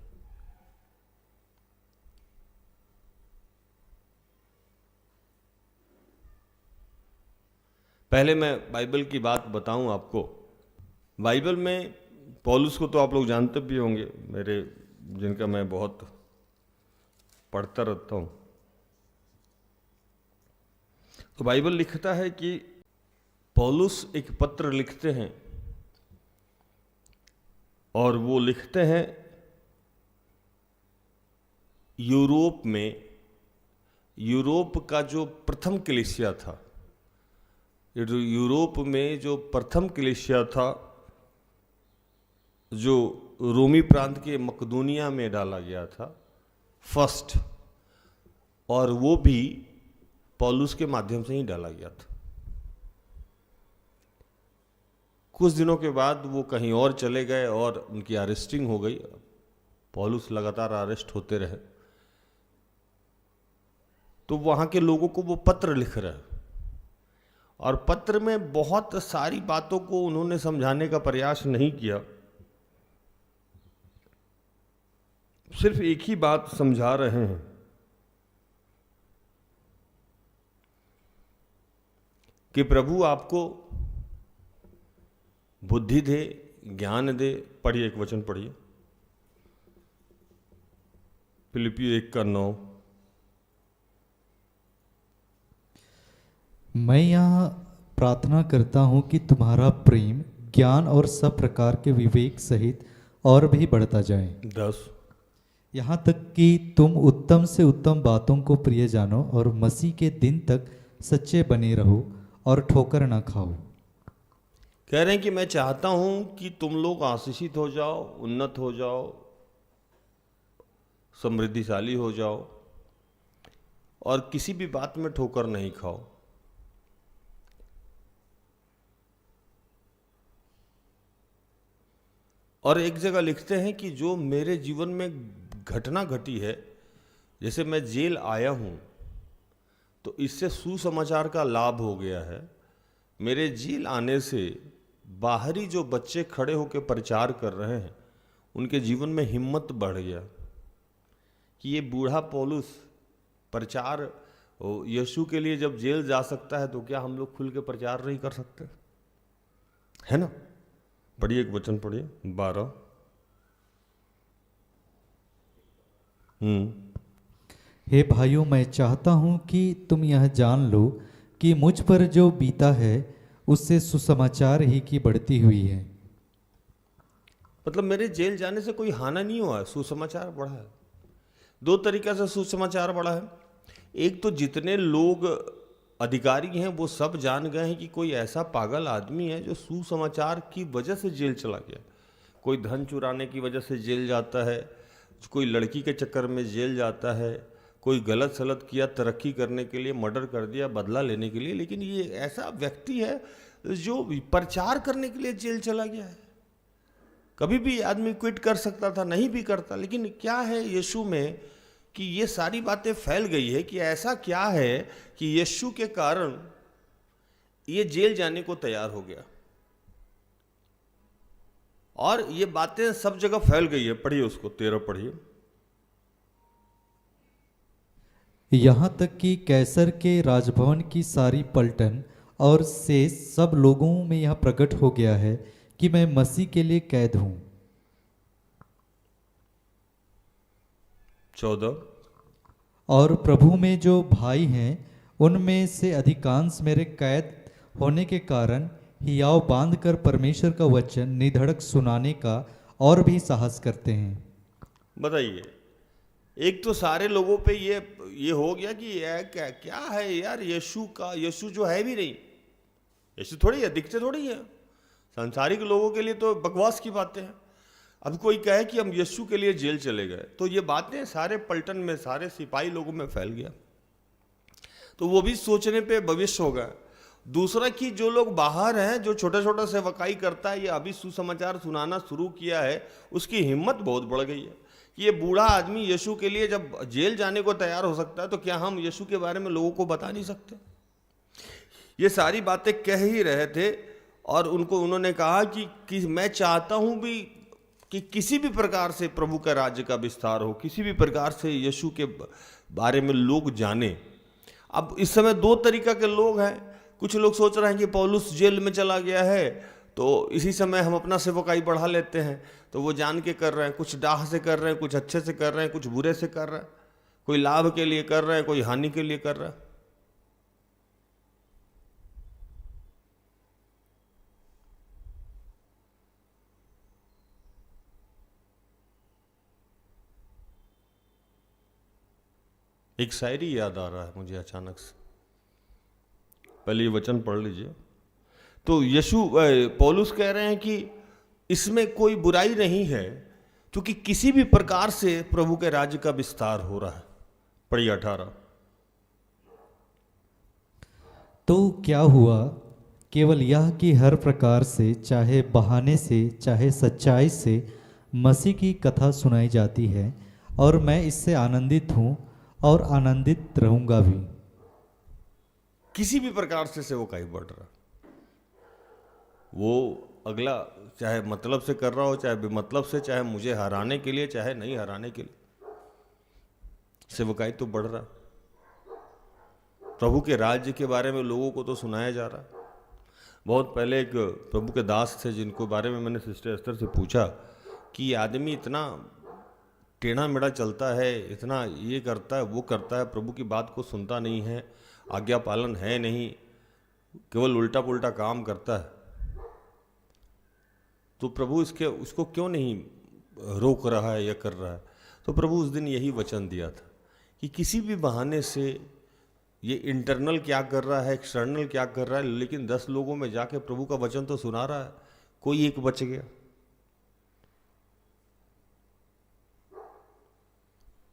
पहले मैं बाइबल की बात बताऊं आपको। बाइबल में पौलुस को तो आप लोग जानते भी होंगे, मेरे जिनका मैं बहुत पढ़ता रहता हूं। तो बाइबल लिखता है कि पौलुस एक पत्र लिखते हैं और वो लिखते हैं यूरोप में, यूरोप का जो प्रथम कलीसिया था, यूरोप में जो प्रथम कलीसिया था, जो रोमी प्रांत के मकदूनिया में डाला गया था फर्स्ट, और वो भी पौलुस के माध्यम से ही डाला गया था। कुछ दिनों के बाद वो कहीं और चले गए और उनकी अरेस्टिंग हो गई। पौलुस लगातार अरेस्ट होते रहे, तो वहां के लोगों को वो पत्र लिख रहे हैं और पत्र में बहुत सारी बातों को उन्होंने समझाने का प्रयास नहीं किया, सिर्फ एक ही बात समझा रहे हैं कि प्रभु आपको बुद्धि दे, ज्ञान दे। पढ़िए, एक वचन पढ़िए, फिलिपियों 1:9। मैं यहाँ प्रार्थना करता हूँ कि तुम्हारा प्रेम, ज्ञान और सब प्रकार के विवेक सहित और भी बढ़ता जाए, 10। यहाँ तक कि तुम उत्तम से उत्तम बातों को प्रिय जानो और मसीह के दिन तक सच्चे बने रहो और ठोकर ना खाओ। कह रहे हैं कि मैं चाहता हूं कि तुम लोग आशीषित हो जाओ, उन्नत हो जाओ, समृद्धिशाली हो जाओ और किसी भी बात में ठोकर नहीं खाओ। और एक जगह लिखते हैं कि जो मेरे जीवन में घटना घटी है, जैसे मैं जेल आया हूं तो इससे सुसमाचार का लाभ हो गया है। मेरे जेल आने से बाहरी जो बच्चे खड़े होकर प्रचार कर रहे हैं, उनके जीवन में हिम्मत बढ़ गया कि ये बूढ़ा पौलुस प्रचार यीशु के लिए जब जेल जा सकता है तो क्या हम लोग खुल के प्रचार नहीं कर सकते, है ना। पढ़िए, एक वचन पढ़िए, 12। हे भाइयों, मैं चाहता हूँ कि तुम यह जान लो कि मुझ पर जो बीता है उससे सुसमाचार ही की बढ़ती हुई है। मतलब मेरे जेल जाने से कोई हानि नहीं हुआ है, सुसमाचार बढ़ा है। दो तरीका से सुसमाचार बढ़ा है। एक तो जितने लोग अधिकारी हैं वो सब जान गए हैं कि कोई ऐसा पागल आदमी है जो सुसमाचार की वजह से जेल चला गया। कोई धन चुराने की वजह से जेल जाता है, कोई लड़की के चक्कर में जेल जाता है, कोई गलत सलत किया तरक्की करने के लिए, मर्डर कर दिया बदला लेने के लिए। लेकिन ये ऐसा व्यक्ति है जो प्रचार करने के लिए जेल चला गया है। कभी भी आदमी क्विट कर सकता था, नहीं भी करता। लेकिन क्या है यीशु में कि ये सारी बातें फैल गई है कि ऐसा क्या है कि यीशु के कारण ये जेल जाने को तैयार हो गया और ये बातें सब जगह फैल गई है। पढ़िए उसको, 13 पढ़िए। यहाँ तक कि कैसर के राजभवन की सारी पलटन और शेष सब लोगों में यह प्रकट हो गया है कि मैं मसीह के लिए कैद हूं। 14। और प्रभु में जो भाई हैं उनमें से अधिकांश मेरे कैद होने के कारण हियाव बांधकर परमेश्वर का वचन निधड़क सुनाने का और भी साहस करते हैं। बताइए, एक तो सारे लोगों पे ये हो गया कि क्या है यार, यीशु जो है भी नहीं, यीशु थोड़ी है, दिखते थोड़ी है। सांसारिक लोगों के लिए तो बकवास की बातें हैं। अब कोई कहे कि हम यीशु के लिए जेल चले गए, तो ये बातें सारे पलटन में, सारे सिपाही लोगों में फैल गया। तो वो भी सोचने पे भविष्य होगा। दूसरा कि जो लोग बाहर हैं, जो छोटा छोटा सेवकाई करता है, ये अभी सुसमाचार सुनाना शुरू किया है, उसकी हिम्मत बहुत बढ़ गई है कि ये बूढ़ा आदमी यीशु के लिए जब जेल जाने को तैयार हो सकता है तो क्या हम यीशु के बारे में लोगों को बता नहीं सकते? ये सारी बातें कह ही रहे थे और उन्होंने कहा कि मैं चाहता हूं भी कि किसी भी प्रकार से प्रभु का राज्य का विस्तार हो, किसी भी प्रकार से यीशु के बारे में लोग जाने। अब इस समय दो तरीका के लोग हैं। कुछ लोग सोच रहे हैं कि पौलुस जेल में चला गया है तो इसी समय हम अपना सेवकाई बढ़ा लेते हैं, तो वो जान के कर रहे हैं, कुछ डाह से कर रहे हैं, कुछ अच्छे से कर रहे हैं, कुछ बुरे से कर रहे हैं, कोई लाभ के लिए कर रहे हैं, कोई हानि के लिए कर रहा है। एक शायरी याद आ रहा है मुझे अचानक से, पहले ये वचन पढ़ लीजिए। तो पौलुस कह रहे हैं कि इसमें कोई बुराई नहीं है क्योंकि किसी भी प्रकार से प्रभु के राज्य का विस्तार हो रहा है। पढ़िए 18। तो क्या हुआ, केवल यह कि हर प्रकार से, चाहे बहाने से चाहे सच्चाई से मसीह की कथा सुनाई जाती है और मैं इससे आनंदित हूँ और आनंदित रहूंगा भी। किसी भी प्रकार से सेवकाई बढ़ रहा, वो अगला चाहे मतलब से कर रहा हो चाहे बेमतलब से, चाहे मुझे हराने के लिए चाहे नहीं हराने के लिए, सेवकाई तो बढ़ रहा। प्रभु के राज्य के बारे में लोगों को तो सुनाया जा रहा। बहुत पहले एक प्रभु के दास थे जिनको बारे में मैंने सिस्टर एस्तर से पूछा कि ये आदमी इतना टेढ़ा मेढ़ा चलता है, इतना ये करता है वो करता है, प्रभु की बात को सुनता नहीं है, आज्ञा पालन है नहीं, केवल उल्टा पुल्टा काम करता है, तो प्रभु उसको क्यों नहीं रोक रहा है या कर रहा है? तो प्रभु उस दिन यही वचन दिया था कि किसी भी बहाने से ये इंटरनल क्या कर रहा है, एक्सटर्नल क्या कर रहा है, लेकिन 10 लोगों में जाके प्रभु का वचन तो सुना रहा है, कोई एक बच गया।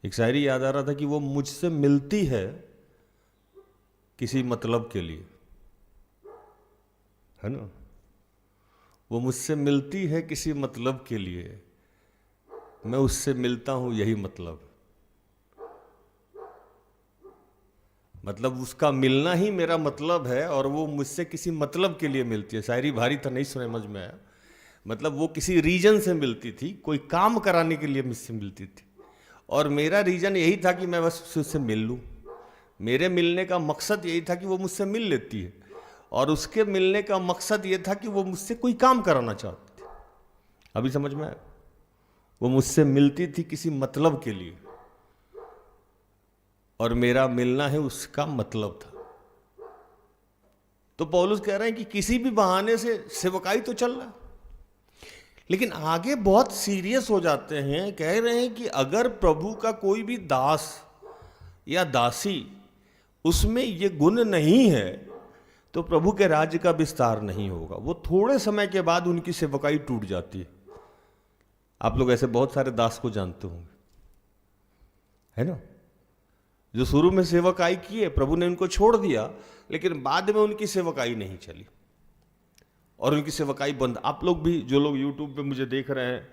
एक शायरी याद आ रहा था कि वो मुझसे मिलती है किसी मतलब के लिए, है ना, वो मुझसे मिलती है किसी मतलब के लिए, मैं उससे मिलता हूं यही मतलब उसका मिलना ही मेरा मतलब है और वो मुझसे किसी मतलब के लिए मिलती है। शायरी भारी था, नहीं समझ में आया। मतलब वो किसी रीजन से मिलती थी, कोई काम कराने के लिए मुझसे मिलती थी और मेरा रीजन यही था कि मैं बस उससे मिल लूं। मेरे मिलने का मकसद यही था कि वो मुझसे मिल लेती है और उसके मिलने का मकसद ये था कि वो मुझसे कोई काम कराना चाहती थी। अभी समझ में आया? वो मुझसे मिलती थी किसी मतलब के लिए और मेरा मिलना है उसका मतलब था। तो पौलुस कह रहे हैं कि किसी भी बहाने से सेवकाई तो चल रहा, लेकिन आगे बहुत सीरियस हो जाते हैं। कह रहे हैं कि अगर प्रभु का कोई भी दास या दासी उसमें ये गुण नहीं है तो प्रभु के राज्य का विस्तार नहीं होगा। वो थोड़े समय के बाद उनकी सेवकाई टूट जाती है। आप लोग ऐसे बहुत सारे दास को जानते होंगे, है ना, जो शुरू में सेवकाई किए, प्रभु ने उनको छोड़ दिया, लेकिन बाद में उनकी सेवकाई नहीं चली और उनकी सेवकाई बंद। आप लोग भी, जो लोग यूट्यूब पे मुझे देख रहे हैं,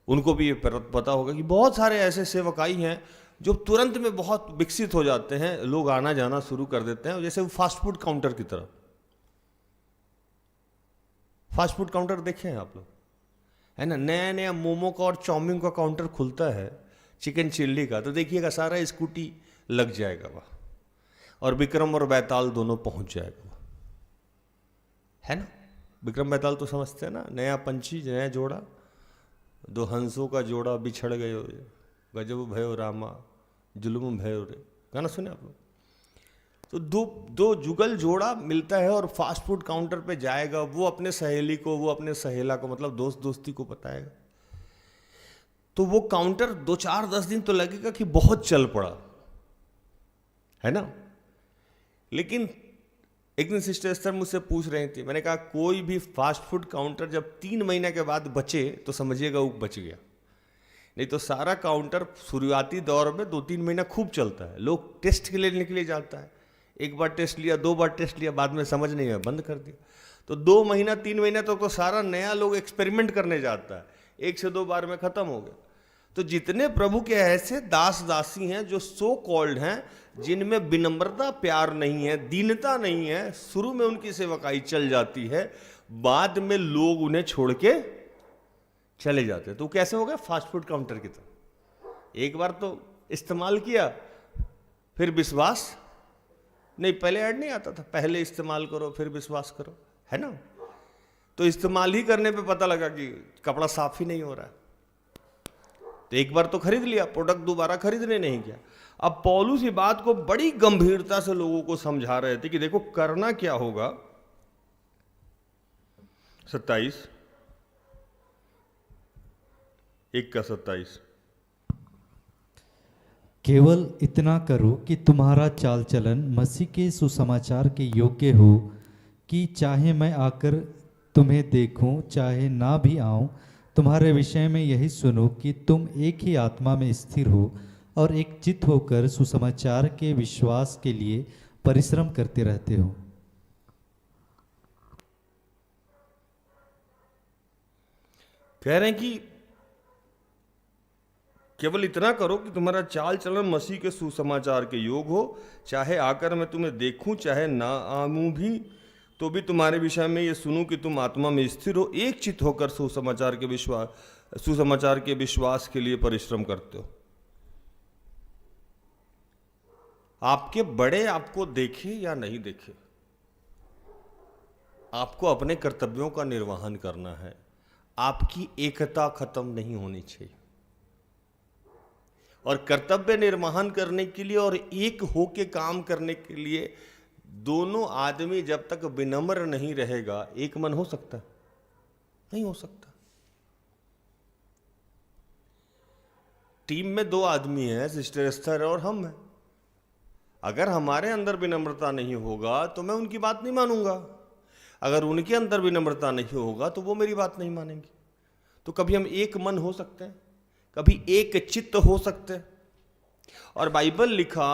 उनको भी ये पता होगा कि बहुत सारे ऐसे सेवकाई हैं जो तुरंत में बहुत विकसित हो जाते हैं, लोग आना जाना शुरू कर देते हैं, जैसे वो फास्ट फूड काउंटर की तरह। फास्ट फूड काउंटर देखे हैं आप लोग, है ना, नया नया मोमो का और चाउमीन का काउंटर खुलता है, चिकन चिल्ली का, तो देखिएगा सारा स्कूटी लग जाएगा वहाँ और विक्रम और बैताल दोनों पहुंच जाएगा वहाँ, है ना। विक्रम बैताल तो समझते हैं ना, नया पंछी नया जोड़ा, दो हंसों का जोड़ा बिछड़ गए हो, गजब भयो रामा जुल्म भयो रे, गाना सुने आप लोग। तो दो जुगल जोड़ा मिलता है और फास्ट फूड काउंटर पे जाएगा, वो अपने सहेली को, वो अपने सहेला को, मतलब दोस्त दोस्ती को बताएगा। तो वो काउंटर 2-4-10 दिन तो लगेगा कि बहुत चल पड़ा, है ना। लेकिन एक दिन सिस्टर एस्तर मुझसे पूछ रही थी, मैंने कहा कोई भी फास्ट फूड काउंटर जब 3 महीने के बाद बचे तो समझिएगा वो बच गया, नहीं तो सारा काउंटर शुरुआती दौर में 2-3 महीना खूब चलता है, लोग टेस्ट के लिए निकले जाता है, एक बार टेस्ट लिया, 2 बार टेस्ट लिया, बाद में समझ नहीं आया, बंद कर दिया। तो 2 महीना 3 महीना तो सारा नया लोग एक्सपेरिमेंट करने जाता है, 1 से 2 बार में खत्म हो गया। तो जितने प्रभु के ऐसे दास दासी हैं जो सो कॉल्ड हैं, जिनमें विनम्रता प्यार नहीं है, दीनता नहीं है, शुरू में उनकी सेवकाई चल जाती है, बाद में लोग उन्हें छोड़ के चले जाते हैं। तो कैसे हो गए? फास्ट फूड काउंटर की तरह। एक बार तो इस्तेमाल किया, फिर विश्वास नहीं, पहले ऐड नहीं आता था, पहले इस्तेमाल करो फिर विश्वास करो, है ना? तो इस्तेमाल ही करने पे पता लगा कि कपड़ा साफ ही नहीं हो रहा है। तो एक बार तो खरीद लिया प्रोडक्ट, दोबारा खरीदने नहीं गया। अब पौलुस इस बात को बड़ी गंभीरता से लोगों को समझा रहे थे कि देखो करना क्या होगा। 27 1 का 27, केवल इतना करो कि तुम्हारा चाल चलन मसीह के सुसमाचार के योग्य हो, कि चाहे मैं आकर तुम्हें देखूं चाहे ना भी आऊं, तुम्हारे विषय में यही सुनो कि तुम एक ही आत्मा में स्थिर हो और एक चित्त होकर सुसमाचार के विश्वास के लिए परिश्रम करते रहते हो। कह रहे हैं कि केवल इतना करो कि तुम्हारा चाल चलन मसीह के सुसमाचार के योग हो, चाहे आकर मैं तुम्हें देखूं चाहे ना आऊं भी, तो भी तुम्हारे विषय में ये सुनूं कि तुम आत्मा में स्थिर हो, एक चित्त होकर सुसमाचार के विश्वास के लिए परिश्रम करते हो। आपके बड़े आपको देखे या नहीं देखे, आपको अपने कर्तव्यों का निर्वहन करना है। आपकी एकता खत्म नहीं होनी चाहिए, और कर्तव्य निर्वहन करने के लिए और एक होके काम करने के लिए दोनों आदमी जब तक विनम्र नहीं रहेगा, एक मन हो सकता? नहीं हो सकता। टीम में 2 आदमी हैं, सिस्टर एस्थर और हम हैं। अगर हमारे अंदर विनम्रता नहीं होगा तो मैं उनकी बात नहीं मानूंगा, अगर उनके अंदर विनम्रता नहीं होगा तो वो मेरी बात नहीं मानेंगे। तो कभी हम एक मन हो सकते हैं, कभी एक चित्त हो सकते हैं। और बाइबल लिखा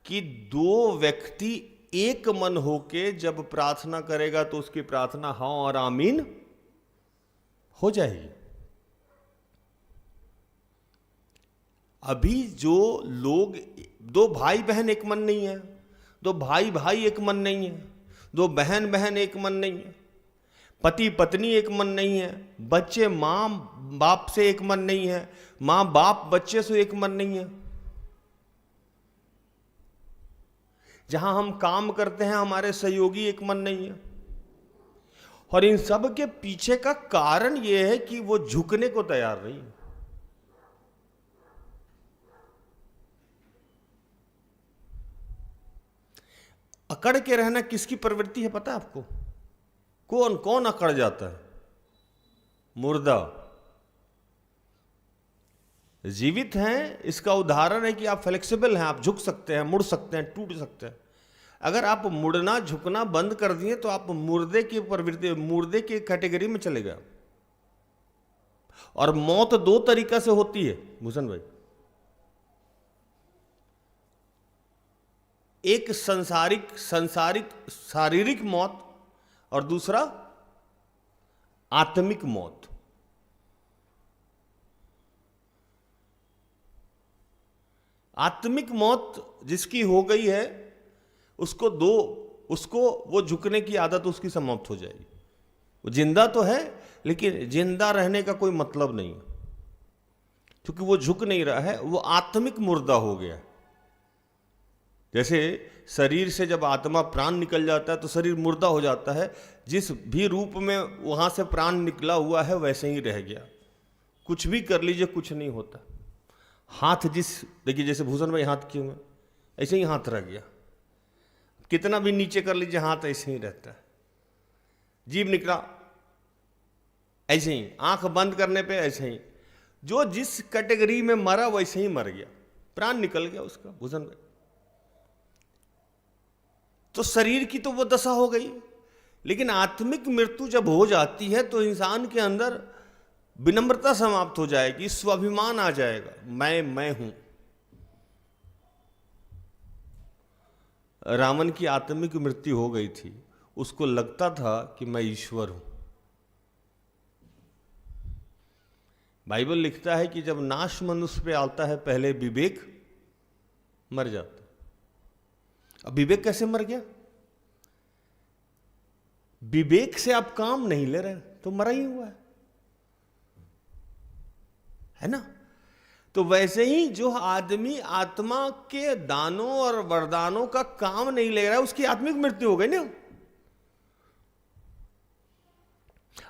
कि 2 व्यक्ति एक मन होके जब प्रार्थना करेगा तो उसकी प्रार्थना हाँ और आमीन हो जाएगी। अभी जो लोग 2 भाई बहन एक मन नहीं है, 2 भाई भाई एक मन नहीं है, 2 बहन बहन एक मन नहीं है, पति पत्नी एक मन नहीं है, बच्चे माँ बाप से एक मन नहीं है, माँ बाप बच्चे से एक मन नहीं है, जहां हम काम करते हैं हमारे सहयोगी एक मन नहीं है। और इन सब के पीछे का कारण यह है कि वो झुकने को तैयार नहीं है। अकड़ के रहना किसकी प्रवृत्ति है पता है आपको? कौन कौन अकड़ जाता है? मुर्दा। जीवित हैं इसका उदाहरण है कि आप फ्लेक्सिबल हैं, आप झुक सकते हैं, मुड़ सकते हैं, टूट सकते हैं। अगर आप मुड़ना झुकना बंद कर दिए तो आप मुर्दे की प्रवृत्ति, मुर्दे की कैटेगरी में चले गए। और मौत 2 तरीका से होती है भूषण भाई, एक संसारिक शारीरिक मौत और दूसरा आत्मिक मौत। आत्मिक मौत जिसकी हो गई है उसको वो झुकने की आदत उसकी समाप्त हो जाएगी। वो जिंदा तो है लेकिन जिंदा रहने का कोई मतलब नहीं है, क्योंकि वो झुक नहीं रहा है, वो आत्मिक मुर्दा हो गया। जैसे शरीर से जब आत्मा प्राण निकल जाता है तो शरीर मुर्दा हो जाता है, जिस भी रूप में वहां से प्राण निकला हुआ है वैसे ही रह गया। कुछ भी कर लीजिए कुछ नहीं होता। हाथ देखिए जैसे भूषण भाई हाथ किए हुए ऐसे ही हाथ रह गया, कितना भी नीचे कर लीजिए हाथ ऐसे ही रहता है। जीभ निकला ऐसे ही, आंख बंद करने पे ऐसे ही, जो जिस कैटेगरी में मरा वैसे ही मर गया, प्राण निकल गया उसका। भूषण भाई तो शरीर की तो वो दशा हो गई, लेकिन आत्मिक मृत्यु जब हो जाती है तो इंसान के अंदर विनम्रता समाप्त हो जाएगी, स्वाभिमान आ जाएगा, मैं हूं। रावण की आत्मिक मृत्यु हो गई थी, उसको लगता था कि मैं ईश्वर हूं। बाइबल लिखता है कि जब नाश मनुष्य पे आता है पहले विवेक मर जाता है। अब विवेक कैसे मर गया? विवेक से आप काम नहीं ले रहे तो मरा ही हुआ है ना। तो वैसे ही जो आदमी आत्मा के दानों और वरदानों का काम नहीं ले रहा है उसकी आत्मिक मृत्यु हो गई ना।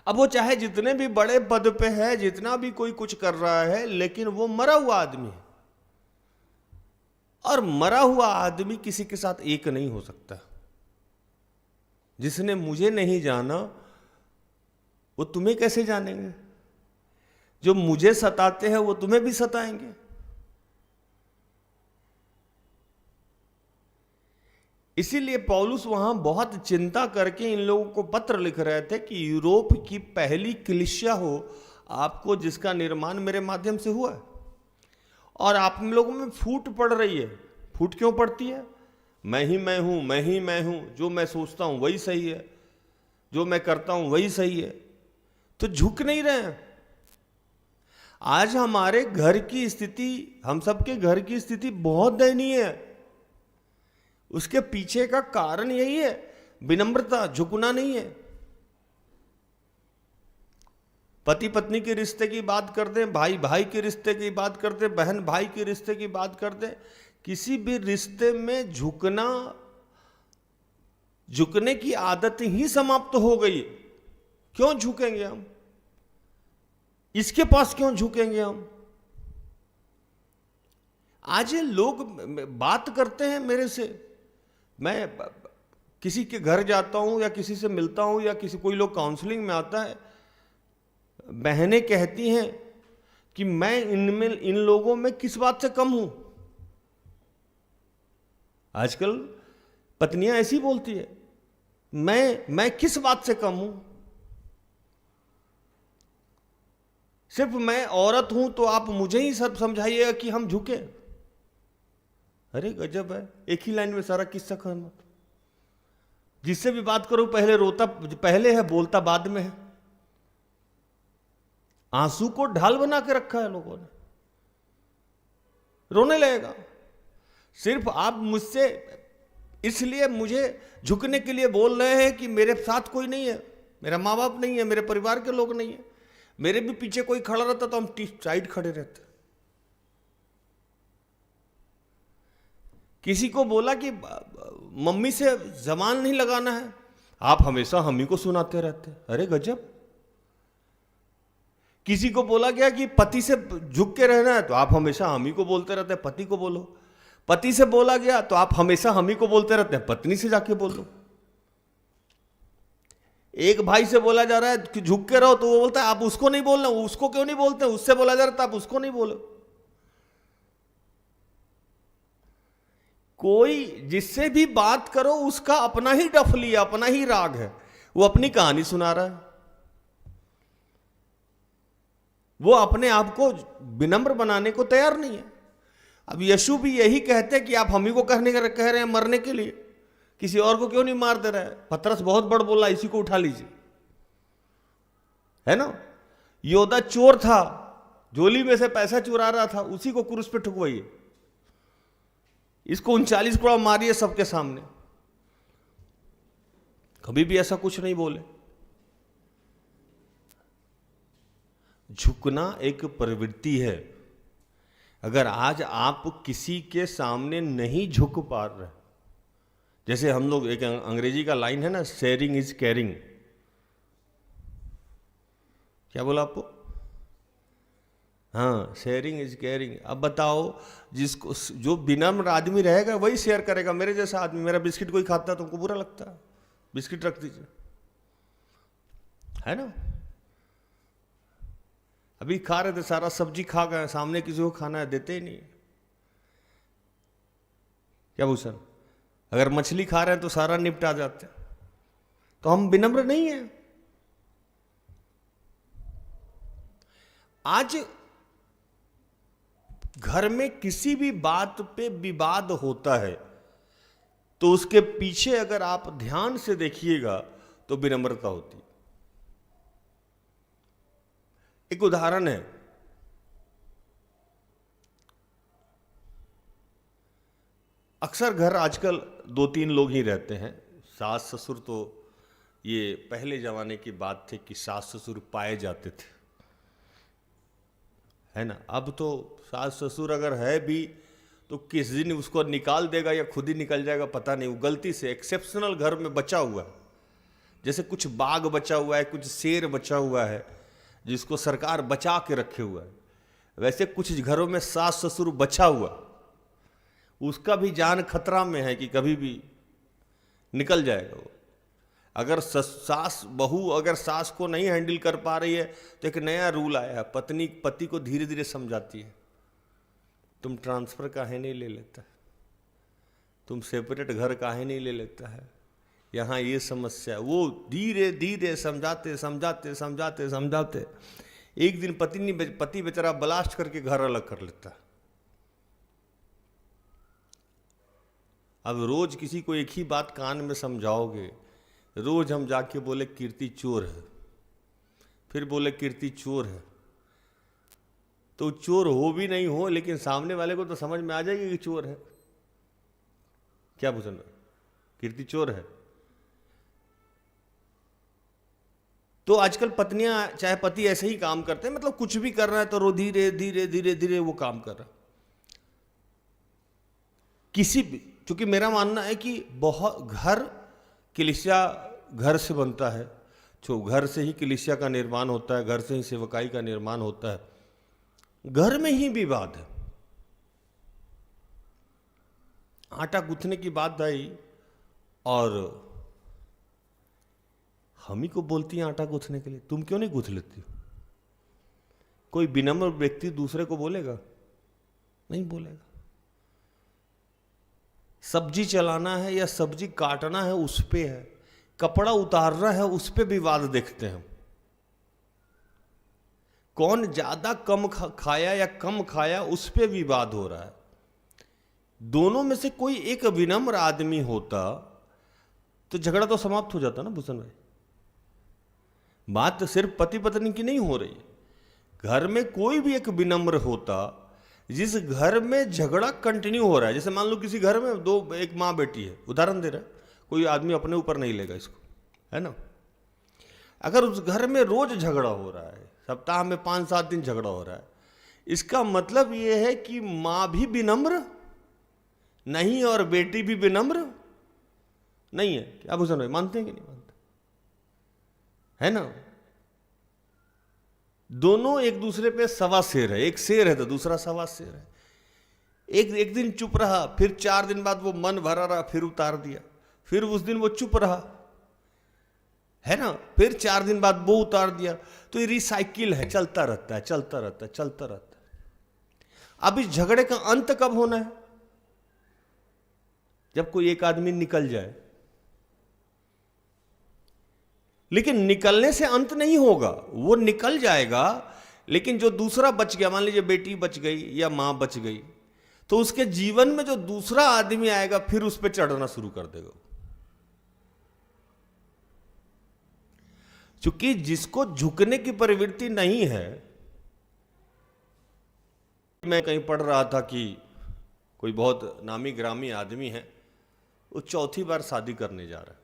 अब वो चाहे जितने भी बड़े पद पे है, जितना भी कोई कुछ कर रहा है, लेकिन वो मरा हुआ आदमी है, और मरा हुआ आदमी किसी के साथ एक नहीं हो सकता। जिसने मुझे नहीं जाना वो तुम्हें कैसे जानेंगे? जो मुझे सताते हैं वो तुम्हें भी सताएंगे। इसीलिए पौलुस वहां बहुत चिंता करके इन लोगों को पत्र लिख रहे थे कि यूरोप की पहली कलीसिया हो आपको, जिसका निर्माण मेरे माध्यम से हुआ है, और आप लोगों में फूट पड़ रही है। फूट क्यों पड़ती है? मैं ही मैं हूं, मैं ही मैं हूं, जो मैं सोचता हूं वही सही है, जो मैं करता हूं वही सही है, तो झुक नहीं रहे हैं। आज हमारे घर की स्थिति, हम सबके घर की स्थिति बहुत दयनीय है। उसके पीछे का कारण यही है, विनम्रता, झुकना नहीं है। पति पत्नी के रिश्ते की बात करते हैं, भाई भाई के रिश्ते की बात करते हैं, बहन भाई के रिश्ते की बात करते हैं। किसी भी रिश्ते में झुकने की आदत ही समाप्त हो गई है। क्यों झुकेंगे हम? इसके पास क्यों झुकेंगे हम? आज ये लोग बात करते हैं मेरे से, मैं किसी के घर जाता हूं या किसी से मिलता हूं या कोई लोग काउंसलिंग में आता है, बहनें कहती हैं कि मैं इन लोगों में किस बात से कम हूं। आजकल पत्नियां ऐसी बोलती है, मैं किस बात से कम हूं? सिर्फ मैं औरत हूं तो आप मुझे ही सब समझाइएगा कि हम झुके। अरे गजब है, एक ही लाइन में सारा किस्सा खत्म। जिससे भी बात करो पहले है, बोलता बाद में है। आंसू को ढाल बना के रखा है लोगों ने, रोने लगेगा। सिर्फ आप मुझसे इसलिए मुझे झुकने के लिए बोल रहे हैं कि मेरे साथ कोई नहीं है, मेरा माँ बाप नहीं है, मेरे परिवार के लोग नहीं है। मेरे भी पीछे कोई खड़ा रहता तो हम साइड खड़े रहते। किसी को बोला कि मम्मी से जबान नहीं लगाना है, आप हमेशा हम ही को सुनाते रहते। अरे गजब। किसी को बोला गया कि पति से झुक के रहना है तो आप हमेशा हम ही को बोलते रहते हैं, पति को बोलो। पति से बोला गया तो आप हमेशा हम ही को बोलते रहते हैं, पत्नी से जाके बोलो। एक भाई से बोला जा रहा है कि झुक के रहो तो वो बोलता है आप उसको नहीं बोलना, उसको क्यों नहीं बोलते? उससे बोला जा रहा था आप उसको नहीं बोलो। कोई जिससे भी बात करो उसका अपना ही डफली, अपना ही राग है, वो अपनी कहानी सुना रहा है। वो अपने आप को विनम्र बनाने को तैयार नहीं है। अब यीशु भी यही कहते हैं कि आप हम ही को कह रहे हैं मरने के लिए, किसी और को क्यों नहीं मार दे रहा है? पतरस बहुत बड़ बोला, इसी को उठा लीजिए, है ना। योदा चोर था, झोली में से पैसा चुरा रहा था, उसी को क्रूस पे ठुकवाइए, इसको 39 कोड़ा मारिए सबके सामने। कभी भी ऐसा कुछ नहीं बोले। झुकना एक प्रवृत्ति है। अगर आज आप किसी के सामने नहीं झुक पा रहे, जैसे हम लोग, एक अंग्रेजी का लाइन है ना, शेयरिंग इज केयरिंग। क्या बोला आपको? हाँ, शेयरिंग इज केयरिंग। अब बताओ, जिसको जो विनम्र आदमी रहेगा वही शेयर करेगा। मेरे जैसा आदमी, मेरा बिस्किट कोई खाता है तो उनको बुरा लगता है, बिस्किट रख दीजिए, है ना। अभी खा रहे थे, सारा सब्जी खा गए, सामने किसी को खाना है देते ही नहीं। क्या भूषण, अगर मछली खा रहे हैं तो सारा निपटा जाते हैं। तो हम विनम्र नहीं है। आज घर में किसी भी बात पे विवाद होता है तो उसके पीछे अगर आप ध्यान से देखिएगा तो विनम्रता होती है। एक उदाहरण है, अक्सर घर आजकल 2-3 लोग ही रहते हैं। सास ससुर तो ये पहले ज़माने की बात थी कि सास ससुर पाए जाते थे, है ना। अब तो सास ससुर अगर है भी तो किस दिन उसको निकाल देगा या खुद ही निकल जाएगा पता नहीं। वो गलती से एक्सेप्शनल घर में बचा हुआ है, जैसे कुछ बाघ बचा हुआ है, कुछ शेर बचा हुआ है जिसको सरकार बचा के रखे हुआ है, वैसे कुछ घरों में सास ससुर बचा हुआ, उसका भी जान खतरा में है कि कभी भी निकल जाएगा वो। अगर सास बहू अगर सास को नहीं हैंडल कर पा रही है तो एक नया रूल आया है, पत्नी पति को धीरे धीरे समझाती है, तुम ट्रांसफर काहे नहीं ले लेता, तुम सेपरेट घर काहे नहीं ले लेता है, यहाँ ये समस्या। वो धीरे धीरे समझाते समझाते समझाते समझाते एक दिन पति बेचारा ब्लास्ट करके घर अलग कर लेता है। अब रोज किसी को एक ही बात कान में समझाओगे, रोज हम जाके बोले कीर्ति चोर है, फिर बोले कीर्ति चोर है, तो चोर हो भी नहीं हो लेकिन सामने वाले को तो समझ में आ जाएगी कि चोर है। क्या भूषण, कीर्ति चोर है। तो आजकल पत्नियां चाहे पति ऐसे ही काम करते हैं, मतलब कुछ भी कर रहा है तो रो धीरे धीरे धीरे धीरे वो काम कर रहा है। किसी भी, क्योंकि मेरा मानना है कि बहुत घर कलीसिया घर से बनता है, जो घर से ही कलीसिया का निर्माण होता है, घर से ही सेवकाई का निर्माण होता है। घर में ही विवाद है। आटा गूंथने की बात आई और हम ही को बोलती हैं आटा गूंथने के लिए, तुम क्यों नहीं गूंथ लेती? कोई विनम्र व्यक्ति दूसरे को बोलेगा? नहीं बोलेगा। सब्जी चलाना है या सब्जी काटना है उस पे है, कपड़ा उतारना है उस पे विवाद देखते हैं। कौन ज्यादा कम खाया या कम खाया उस पे विवाद हो रहा है। दोनों में से कोई एक विनम्र आदमी होता तो झगड़ा तो समाप्त हो जाता ना भूषण भाई। बात तो सिर्फ पति पत्नी की नहीं हो रही है, घर में कोई भी एक विनम्र होता, जिस घर में झगड़ा कंटिन्यू हो रहा है, जैसे मान लो किसी घर में एक माँ बेटी है, उदाहरण दे रहा है, कोई आदमी अपने ऊपर नहीं लेगा इसको, है ना। अगर उस घर में रोज झगड़ा हो रहा है, सप्ताह में 5-7 दिन झगड़ा हो रहा है, इसका मतलब यह है कि माँ भी विनम्र नहीं और बेटी भी विनम्र नहीं है। क्या भूषण भाई, मानते हैं कि नहीं मानते? है ना। दोनों एक दूसरे पे सवा शेर है, एक शेर है तो दूसरा सवा शेर है। एक दिन चुप रहा, फिर 4 दिन बाद वो मन भरा रहा, फिर उतार दिया, फिर उस दिन वो चुप रहा, है ना, फिर 4 दिन बाद वो उतार दिया। तो ये रिसाइकिल है, चलता रहता है चलता रहता है चलता रहता है। अब इस झगड़े का अंत कब होना है? जब कोई एक आदमी निकल जाए। लेकिन निकलने से अंत नहीं होगा, वो निकल जाएगा, लेकिन जो दूसरा बच गया, मान लीजिए बेटी बच गई या मां बच गई, तो उसके जीवन में जो दूसरा आदमी आएगा फिर उस पर चढ़ना शुरू कर देगा। क्योंकि जिसको झुकने की प्रवृत्ति नहीं है, मैं कहीं पढ़ रहा था कि कोई बहुत नामी ग्रामी आदमी है, वो 4थी बार शादी करने जा रहा है।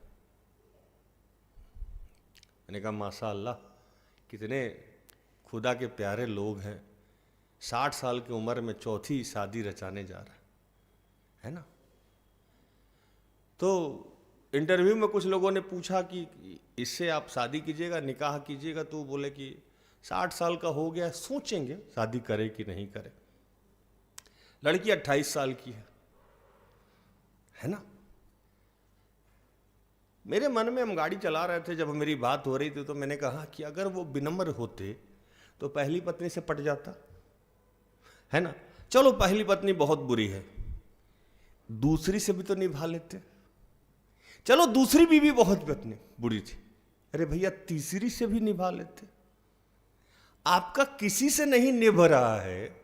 मैंने कहा माशा अल्लाह, कितने खुदा के प्यारे लोग हैं, 60 साल की उम्र में 4थी शादी रचाने जा रहा है ना। तो इंटरव्यू में कुछ लोगों ने पूछा कि इससे आप शादी कीजिएगा, निकाह कीजिएगा, तो बोले कि 60 साल का हो गया, सोचेंगे शादी करे कि नहीं करे। लड़की 28 साल की है ना। मेरे मन में, हम गाड़ी चला रहे थे, जब मेरी बात हो रही थी, तो मैंने कहा कि अगर वो विनम्र होते तो पहली पत्नी से पट जाता, है ना। चलो पहली पत्नी बहुत बुरी है, दूसरी से भी तो निभा लेते। चलो दूसरी बीवी बहुत पत्नी बुरी थी, अरे भैया तीसरी से भी निभा लेते। आपका किसी से नहीं निभ रहा है,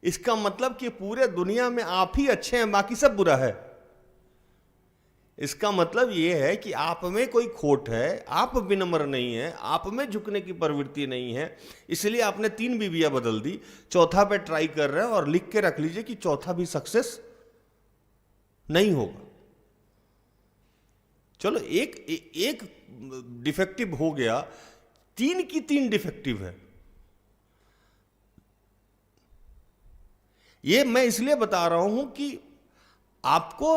इसका मतलब कि पूरे दुनिया में आप ही अच्छे हैं, बाकी सब बुरा है। इसका मतलब यह है कि आप में कोई खोट है, आप विनम्र नहीं है, आप में झुकने की प्रवृत्ति नहीं है, इसलिए आपने 3 बीवियां बदल दी, 4था पे ट्राई कर रहे हैं। और लिख के रख लीजिए कि 4था भी सक्सेस नहीं होगा। चलो एक डिफेक्टिव हो गया, 3 की 3 डिफेक्टिव है। ये मैं इसलिए बता रहा हूं कि आपको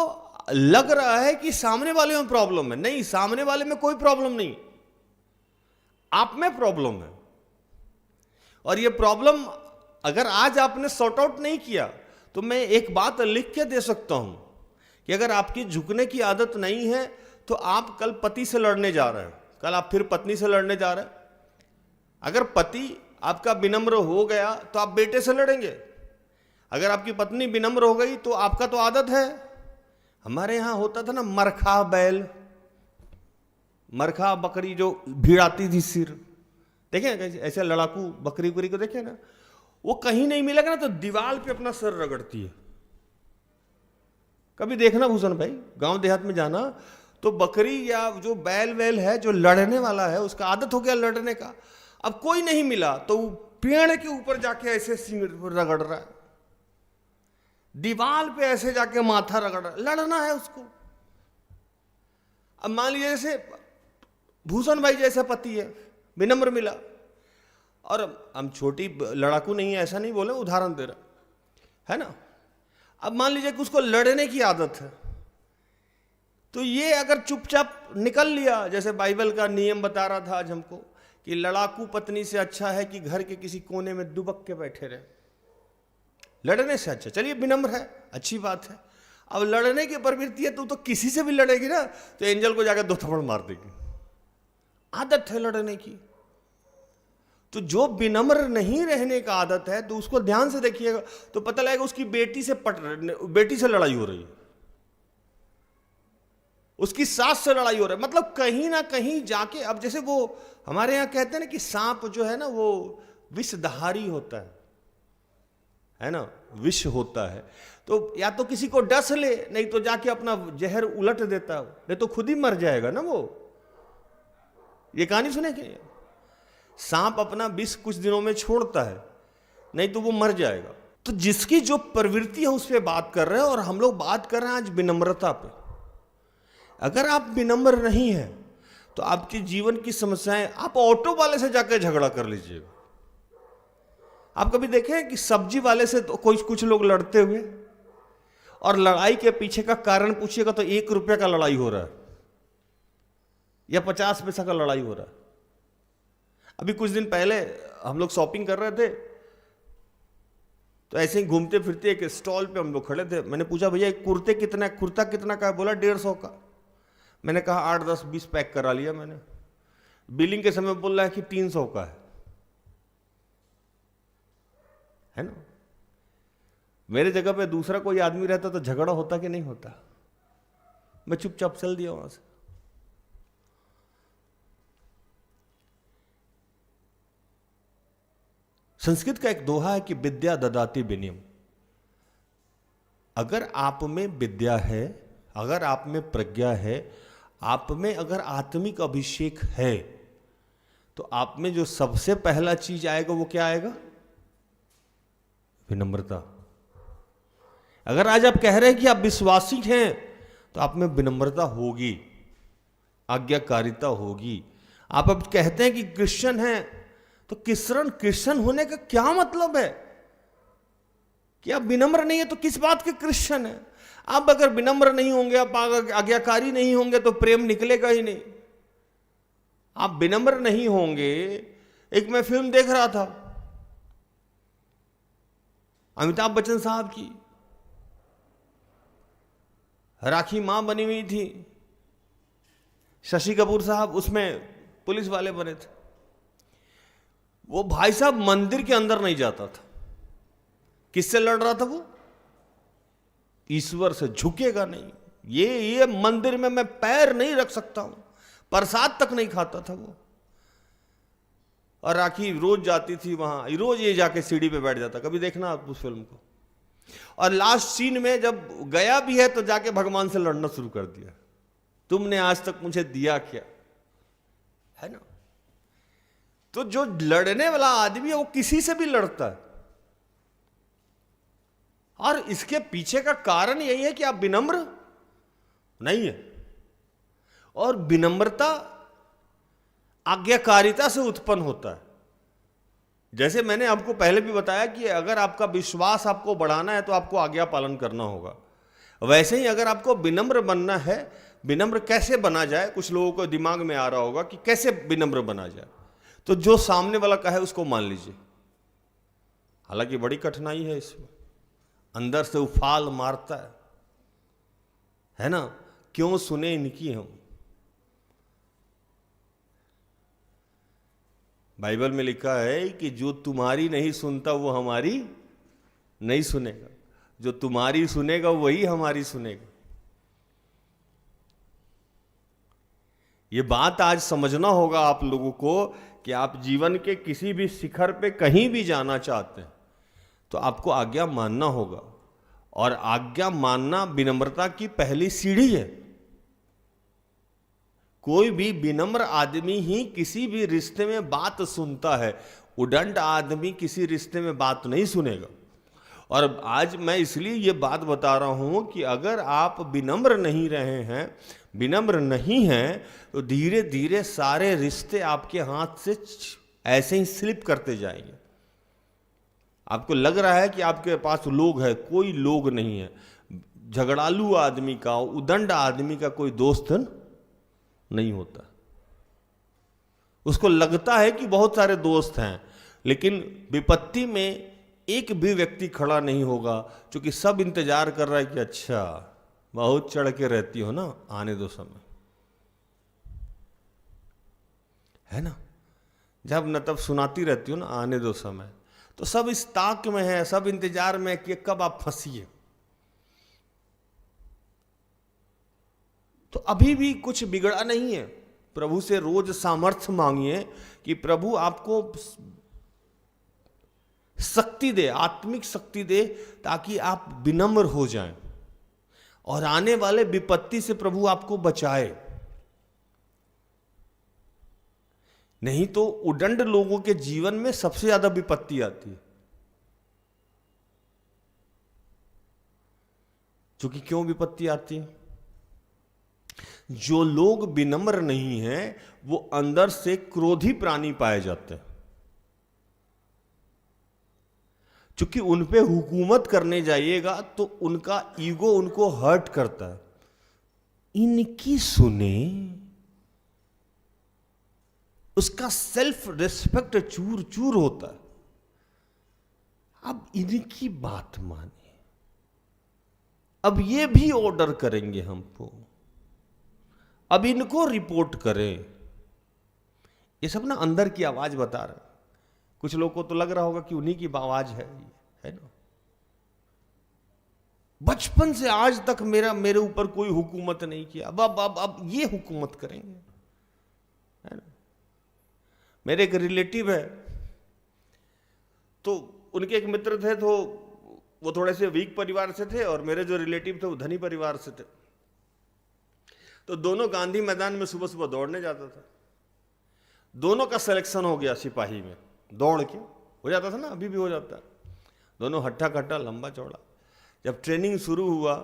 लग रहा है कि सामने वाले में प्रॉब्लम है। नहीं, सामने वाले में कोई प्रॉब्लम नहीं, आप में प्रॉब्लम है। और ये प्रॉब्लम अगर आज आपने सॉर्ट आउट नहीं किया तो मैं एक बात लिख के दे सकता हूं कि अगर आपकी झुकने की आदत नहीं है तो आप कल पति से लड़ने जा रहे हैं, कल आप फिर पत्नी से लड़ने जा रहे हैं। अगर पति आपका विनम्र हो गया तो आप बेटे से लड़ेंगे, अगर आपकी पत्नी विनम्र हो गई तो आपका तो आदत है। हमारे यहां होता था ना मरखा बैल, मरखा बकरी जो भिड़ाती थी सिर, देखें कैसे ऐसे लड़ाकू बकरी उकरी को देखें ना, वो कहीं नहीं मिलेगा ना तो दीवार पे अपना सर रगड़ती है। कभी देखना भूषण भाई, गांव देहात में जाना तो बकरी या जो बैल वैल है जो लड़ने वाला है उसका आदत हो गया लड़ने का, अब कोई नहीं मिला तो पेड़ के ऊपर जाके ऐसे सिंग रगड़ रहा है, दीवार पे ऐसे जाके माथा रगड़ रहा है, लड़ना है उसको। अब मान लीजिए जैसे भूषण भाई जैसा पति है, विनम्र मिला, और हम छोटी लड़ाकू नहीं है ऐसा नहीं बोले, उदाहरण दे रहा है ना। अब मान लीजिए कि उसको लड़ने की आदत है, तो ये अगर चुपचाप निकल लिया, जैसे बाइबल का नियम बता रहा था आज हमको कि लड़ाकू पत्नी से अच्छा है कि घर के किसी कोने में दुबक के बैठे रहे, लड़ने से अच्छा। चलिए विनम्र है, अच्छी बात है। अब लड़ने की प्रवृत्ति है तो किसी से भी लड़ेगी ना तो एंजल को जाकर 2 थप्पड़ मार देगी, आदत है लड़ने की। तो जो विनम्र नहीं रहने का आदत है तो उसको ध्यान से देखिएगा तो पता लगेगा उसकी बेटी से लड़ाई हो रही है, उसकी सास से लड़ाई हो रही है। मतलब कहीं ना कहीं जाके, अब जैसे वो हमारे यहां कहते हैं ना कि सांप जो है ना वो विषधारी होता है ना, विष होता है। तो या तो किसी को डस ले, नहीं तो जाके अपना जहर उलट देता है, नहीं तो खुद ही मर जाएगा ना वो। ये कहानी सुने कि सांप अपना विष कुछ दिनों में छोड़ता है, नहीं तो वो मर जाएगा। तो जिसकी जो प्रवृत्ति है उस पर बात कर रहे हैं, और हम लोग बात कर रहे हैं आज विनम्रता पे। अगर आप विनम्र नहीं है तो आपके जीवन की समस्याएं, आप ऑटो वाले से जाकर झगड़ा कर लीजिएगा। आप कभी देखें कि सब्जी वाले से तो कुछ लोग लड़ते हुए, और लड़ाई के पीछे का कारण पूछिएगा तो 1 रुपये का लड़ाई हो रहा है या 50 पैसा का लड़ाई हो रहा है। अभी कुछ दिन पहले हम लोग शॉपिंग कर रहे थे तो ऐसे ही घूमते फिरते एक स्टॉल पे हम लोग खड़े थे। मैंने पूछा भैया कुर्ता कितना का है? बोला 150 का। मैंने कहा 8, 10, 20 पैक करा लिया मैंने। बिलिंग के समय बोल रहा है कि 300 का है ना। मेरे जगह पे दूसरा कोई आदमी रहता तो झगड़ा होता कि नहीं होता? मैं चुपचाप चल दिया वहां से। संस्कृत का एक दोहा है कि विद्या ददाति विनयम। अगर आप में विद्या है, अगर आप में प्रज्ञा है, आप में अगर आत्मिक अभिषेक है, तो आप में जो सबसे पहला चीज आएगा वो क्या आएगा? विनम्रता। अगर आज आप कह रहे हैं कि आप विश्वासी हैं तो आप में विनम्रता होगी, आज्ञाकारिता होगी। आप अब कहते हैं कि क्रिश्चियन हैं तो क्रिश्चियन होने का क्या मतलब है? कि आप विनम्र नहीं है तो किस बात के क्रिश्चियन है? आप अगर विनम्र नहीं होंगे, आप आज्ञाकारी नहीं होंगे तो प्रेम निकलेगा ही नहीं। आप विनम्र नहीं होंगे। एक मैं फिल्म देख रहा था अमिताभ बच्चन साहब की, राखी मां बनी हुई थी, शशि कपूर साहब उसमें पुलिस वाले बने थे। वो भाई साहब मंदिर के अंदर नहीं जाता था। किससे लड़ रहा था वो? ईश्वर से। झुकेगा नहीं, ये मंदिर में मैं पैर नहीं रख सकता हूं, प्रसाद तक नहीं खाता था वो। और राखी रोज जाती थी वहां, रोज ये जाके सीढ़ी पे बैठ जाता। कभी देखना आप उस फिल्म को। और लास्ट सीन में जब गया भी है तो जाके भगवान से लड़ना शुरू कर दिया, तुमने आज तक मुझे दिया क्या, है ना। तो जो लड़ने वाला आदमी है वो किसी से भी लड़ता है, और इसके पीछे का कारण यही है कि आप विनम्र नहीं है। और विनम्रता आज्ञाकारिता से उत्पन्न होता है। जैसे मैंने आपको पहले भी बताया कि अगर आपका विश्वास आपको बढ़ाना है तो आपको आज्ञा पालन करना होगा। वैसे ही अगर आपको विनम्र बनना है, विनम्र कैसे बना जाए, कुछ लोगों को दिमाग में आ रहा होगा कि कैसे विनम्र बना जाए, तो जो सामने वाला कहे उसको मान लीजिए। हालांकि बड़ी कठिनाई है इसमें, अंदर से उफाल मारता है ना, क्यों सुने इनकी हम। बाइबल में लिखा है कि जो तुम्हारी नहीं सुनता वो हमारी नहीं सुनेगा, जो तुम्हारी सुनेगा वही हमारी सुनेगा। ये बात आज समझना होगा आप लोगों को कि आप जीवन के किसी भी शिखर पे कहीं भी जाना चाहते हैं तो आपको आज्ञा मानना होगा, और आज्ञा मानना विनम्रता की पहली सीढ़ी है। कोई भी विनम्र आदमी ही किसी भी रिश्ते में बात सुनता है, उदंड आदमी किसी रिश्ते में बात नहीं सुनेगा। और आज मैं इसलिए ये बात बता रहा हूं कि अगर आप विनम्र नहीं रहे हैं, विनम्र नहीं हैं, तो धीरे धीरे सारे रिश्ते आपके हाथ से ऐसे ही स्लिप करते जाएंगे। आपको लग रहा है कि आपके पास लोग है, कोई लोग नहीं है। झगड़ालू आदमी का, उदंड आदमी का कोई दोस्त नहीं होता। उसको लगता है कि बहुत सारे दोस्त हैं, लेकिन विपत्ति में एक भी व्यक्ति खड़ा नहीं होगा, क्योंकि सब इंतजार कर रहा है कि अच्छा बहुत चढ़ के रहती हो ना, आने दो समय, है ना। जब न तब सुनाती रहती हो ना, आने दो समय, तो सब इस ताक में है, सब इंतजार में कि कब आप फंसिए। तो अभी भी कुछ बिगड़ा नहीं है। प्रभु से रोज सामर्थ्य मांगिए कि प्रभु आपको शक्ति दे, आत्मिक शक्ति दे, ताकि आप विनम्र हो जाएं और आने वाले विपत्ति से प्रभु आपको बचाए। नहीं तो उदंड लोगों के जीवन में सबसे ज्यादा विपत्ति आती है। क्योंकि क्यों विपत्ति आती है? जो लोग विनम्र नहीं हैं वो अंदर से क्रोधी प्राणी पाए जाते हैं। क्योंकि उन पे हुकूमत करने जाइएगा तो उनका ईगो उनको हर्ट करता है। इनकी सुने, उसका सेल्फ रिस्पेक्ट चूर चूर होता है। अब इनकी बात माने, अब ये भी ऑर्डर करेंगे हमको, अब इनको रिपोर्ट करें। ये सब ना अंदर की आवाज बता रहे। कुछ लोगों को तो लग रहा होगा कि उन्हीं की आवाज है ना। बचपन से आज तक मेरे ऊपर कोई हुकूमत नहीं किया, अब ये हुकूमत करेंगे, है ना। मेरे एक रिलेटिव है, तो उनके एक मित्र थे, तो वो थोड़े से वीक परिवार से थे, और मेरे जो रिलेटिव थे वो धनी परिवार से थे। तो दोनों गांधी मैदान में सुबह सुबह दौड़ने जाता था। दोनों का सिलेक्शन हो गया सिपाही में, दौड़ के हो जाता था ना, अभी भी हो जाता है। दोनों हट्टा कट्टा, लंबा चौड़ा। जब ट्रेनिंग शुरू हुआ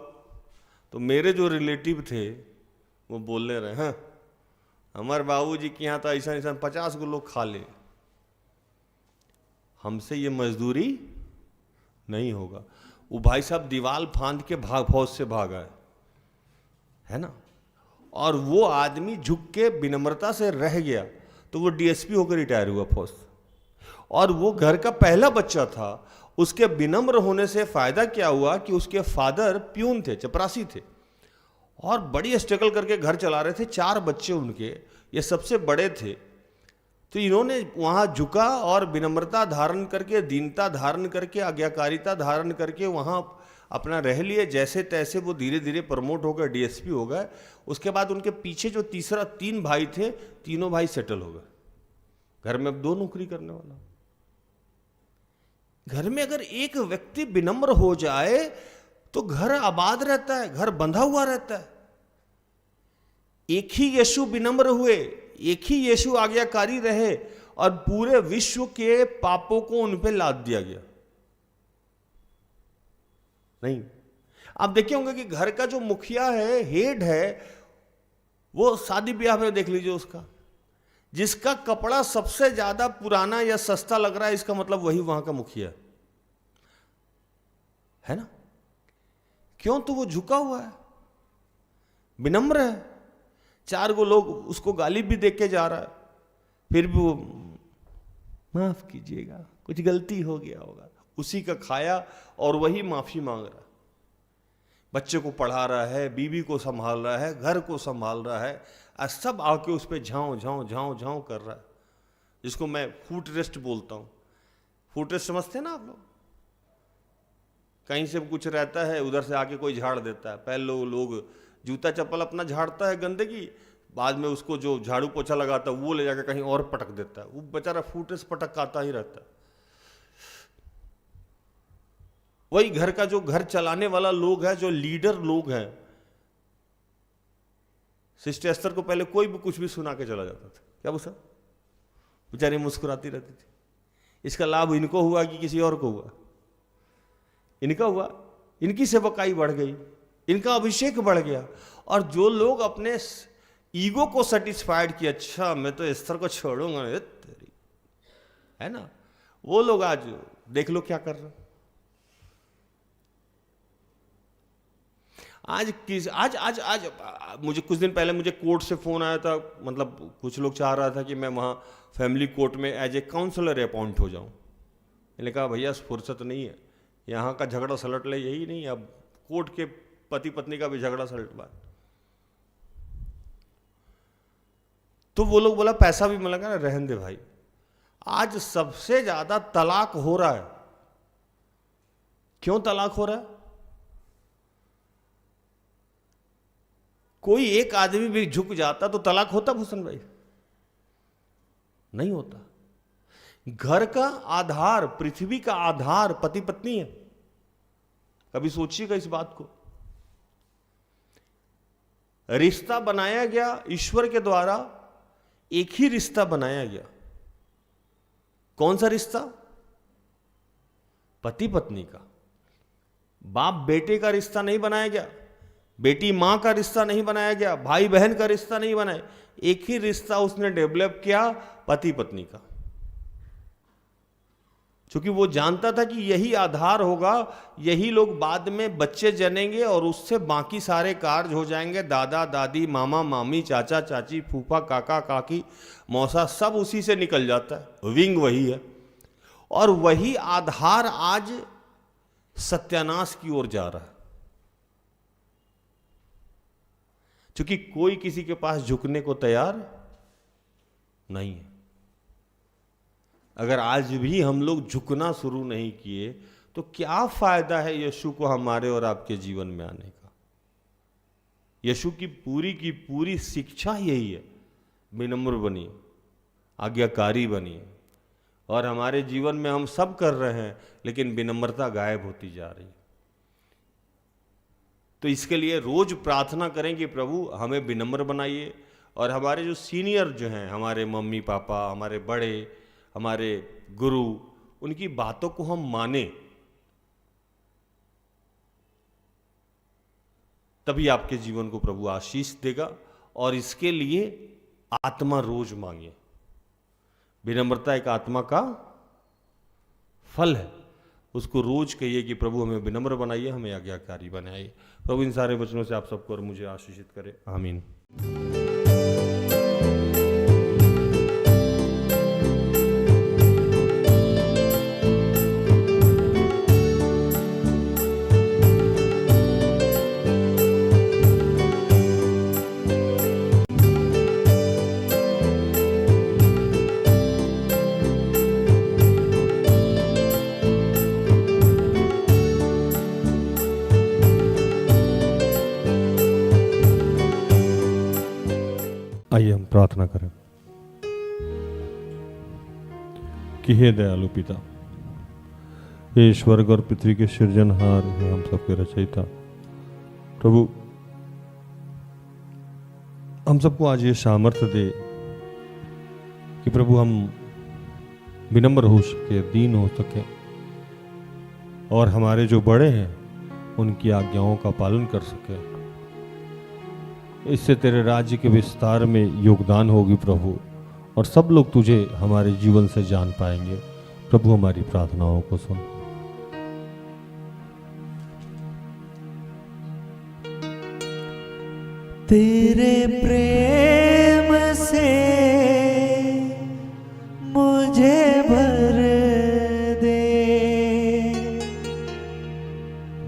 तो मेरे जो रिलेटिव थे वो बोलने रहे, हाँ हमारे बाबूजी के यहाँ तो ऐसा ऐसा 50 को लोग खा ले, हमसे ये मजदूरी नहीं होगा। वो भाई साहब दीवाल फांद के फौज से भागा है ना। और वो आदमी झुक के विनम्रता से रह गया, तो वो डीएसपी होकर रिटायर हुआ फौज से। और वो घर का पहला बच्चा था। उसके विनम्र होने से फायदा क्या हुआ कि उसके फादर प्यून थे, चपरासी थे, और बड़ी स्ट्रगल करके घर चला रहे थे। 4 बच्चे उनके, ये सबसे बड़े थे। तो इन्होंने वहाँ झुका और विनम्रता धारण करके, दीनता धारण करके, आज्ञाकारिता धारण करके वहाँ अपना रह लिए। जैसे तैसे वो धीरे धीरे प्रमोट हो गए, डीएसपी हो गए। उसके बाद उनके पीछे जो 3 भाई थे, तीनों भाई सेटल हो गए। घर में अब 2 नौकरी करने वाला। घर में अगर एक व्यक्ति विनम्र हो जाए तो घर आबाद रहता है, घर बंधा हुआ रहता है। एक ही यीशु विनम्र हुए, एक ही यीशु आज्ञाकारी रहे, और पूरे विश्व के पापों को उन पे लाद दिया गया। नहीं, आप देखे होंगे कि घर का जो मुखिया है, हेड है, वो शादी ब्याह में देख लीजिए उसका, जिसका कपड़ा सबसे ज्यादा पुराना या सस्ता लग रहा है, इसका मतलब वही वहां का मुखिया है ना। क्यों? तो वो झुका हुआ है, विनम्र है। 4 गो लोग उसको गाली भी देख के जा रहा है, फिर भी वो माफ कीजिएगा, कुछ गलती हो गया होगा, उसी का खाया और वही माफी मांग रहा है। बच्चे को पढ़ा रहा है, बीवी को संभाल रहा है, घर को संभाल रहा है, और सब आके उस पर झाँव झाँव झाँव झाँव कर रहा है, जिसको मैं फुट रेस्ट बोलता हूँ। फुट रेस्ट समझते हैं ना आप लोग? कहीं से कुछ रहता है, उधर से आके कोई झाड़ देता है। पहले लोग जूता चप्पल अपना झाड़ता है गंदगी, बाद में उसको जो झाड़ू पोछा लगाता है वो ले जाकर कहीं और पटक देता है, वो बेचारा फुट रेस्ट पटकाता ही रहता है। वही घर का जो घर चलाने वाला लोग है, जो लीडर लोग हैं, सिस्टर एस्तर को पहले कोई भी कुछ भी सुना के चला जाता था, क्या वो सब बेचारी मुस्कुराती रहती थी। इसका लाभ इनको हुआ कि किसी और को हुआ? इनका हुआ, इनकी सेवकाई बढ़ गई, इनका अभिषेक बढ़ गया। और जो लोग अपने ईगो को सेटिस्फाइड किया, अच्छा मैं तो एस्तर को छोड़ूंगा, है ना, वो लोग आज देख लो क्या कर रहे हैं। आज मुझे कुछ दिन पहले मुझे कोर्ट से फोन आया था, मतलब कुछ लोग चाह रहा था कि मैं वहाँ फैमिली कोर्ट में एज ए काउंसलर अपॉइंट हो जाऊँ। मैंने कहा भैया फुर्सत नहीं है, यहाँ का झगड़ा सलट ले यही नहीं, अब कोर्ट के पति पत्नी का भी झगड़ा सलट बात। तो वो लोग बोला पैसा भी मिलेगा ना, रहने दे भाई। आज सबसे ज्यादा तलाक हो रहा है। क्यों तलाक हो रहा है? कोई एक आदमी भी झुक जाता तो तलाक होता भूषण भाई? नहीं होता। घर का आधार, पृथ्वी का आधार पति पत्नी है। कभी सोचिएगा इस बात को। रिश्ता बनाया गया ईश्वर के द्वारा, एक ही रिश्ता बनाया गया। कौन सा रिश्ता? पति पत्नी का। बाप बेटे का रिश्ता नहीं बनाया गया, बेटी मां का रिश्ता नहीं बनाया गया, भाई बहन का रिश्ता नहीं बनाया। एक ही रिश्ता उसने डेवलप किया, पति पत्नी का। क्योंकि वो जानता था कि यही आधार होगा, यही लोग बाद में बच्चे जनेंगे और उससे बाकी सारे कार्य हो जाएंगे। दादा दादी, मामा मामी, चाचा चाची, फूफा काका काकी, मौसा, सब उसी से निकल जाता है। विंग वही है। और वही आधार आज सत्यानाश की ओर जा रहा है, क्योंकि कोई किसी के पास झुकने को तैयार नहीं है। अगर आज भी हम लोग झुकना शुरू नहीं किए तो क्या फायदा है यीशु को हमारे और आपके जीवन में आने का? यीशु की पूरी शिक्षा यही है, विनम्र बनिए, आज्ञाकारी बनिए। और हमारे जीवन में हम सब कर रहे हैं, लेकिन विनम्रता गायब होती जा रही है। तो इसके लिए रोज प्रार्थना करें कि प्रभु हमें विनम्र बनाइए। और हमारे जो सीनियर जो हैं, हमारे मम्मी पापा, हमारे बड़े, हमारे गुरु, उनकी बातों को हम माने, तभी आपके जीवन को प्रभु आशीष देगा। और इसके लिए आत्मा रोज मांगे। विनम्रता एक आत्मा का फल है। उसको रोज कहिए कि प्रभु हमें विनम्र बनाइए, हमें आज्ञाकारी बनाइए। प्रभु इन सारे वचनों से आप सबको और मुझे आशीषित करे। आमीन। आइए हम प्रार्थना करें कि हे दयालु पिता, हे स्वर्ग और पृथ्वी के सृजनहार, हे हम सबके रचयिता, प्रभु हम सबको आज ये सामर्थ्य दे कि प्रभु हम विनम्र हो सके, दीन हो सके, और हमारे जो बड़े हैं उनकी आज्ञाओं का पालन कर सके। इससे तेरे राज्य के विस्तार में योगदान होगी प्रभु, और सब लोग तुझे हमारे जीवन से जान पाएंगे। प्रभु हमारी प्रार्थनाओं को सुन। तेरे प्रेम से मुझे भर दे,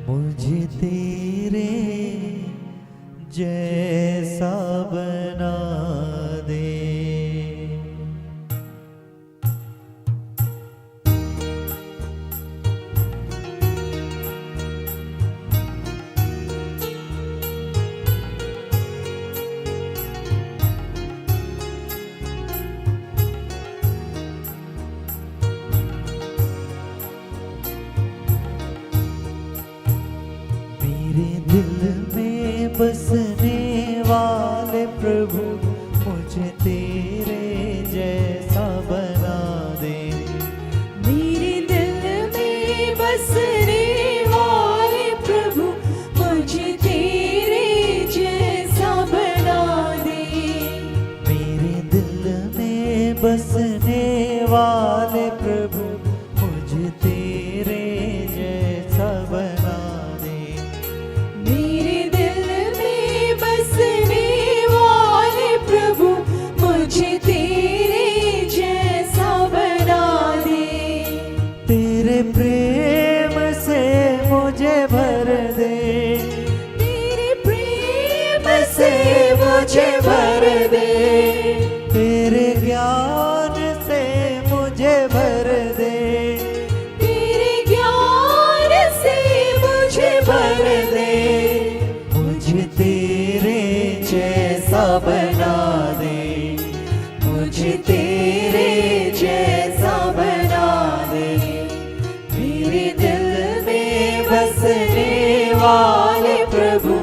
मुझे तेरे जैसा बना दे। मेरे दिल में बसने वाले प्रभु, मुझे तेरे जैसा बना दे। मेरे दिल में बसने वाले प्रभु, मुझे तेरे जैसा बना दे। मेरे दिल में बसने वाले प्रभु, मुझे तेरे जैसा बना दे। मेरे दिल में बसने वाले प्रभु, मुझे तेरे जैसा बना दे। तेरे प्रेम से मुझे भर दे, तेरे प्रेम से मुझे भर दे। तेरे ज्ञान से मुझे भर दे, तेरे ज्ञान से मुझे भर दे। मुझे तेरे जैसा बना दे, मुझे तेरे जैसा बना दे। मेरे दिल में बसने वाले प्रभु,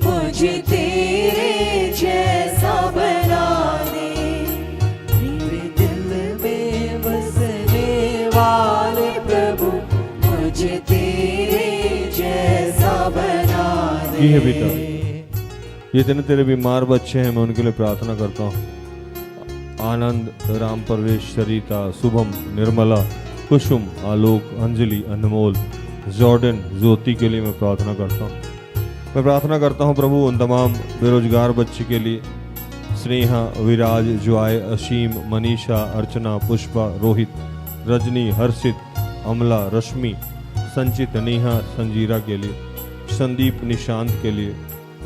मुझे तेरे जैसा बना दे। मेरे दिल में बसने वाले प्रभु, मुझे तेरे जैसा बना दे। जी है पिता, जितने तेरे बीमार बच्चे हैं मैं उनके लिए प्रार्थना करता हूँ। आनंद, राम प्रवेश, सरिता, शुभम, निर्मला, कुसुम, आलोक, अंजलि, अनमोल, जॉर्डन, ज्योति के लिए मैं प्रार्थना करता हूँ। मैं प्रार्थना करता हूँ प्रभु उन तमाम बेरोजगार बच्चे के लिए, स्नेहा, विराज, जॉय, असीम, मनीषा, अर्चना, पुष्पा, रोहित, रजनी, हर्षित, अमला, रश्मि, संचित, नेहा, संजीरा के लिए, संदीप, निशांत के लिए,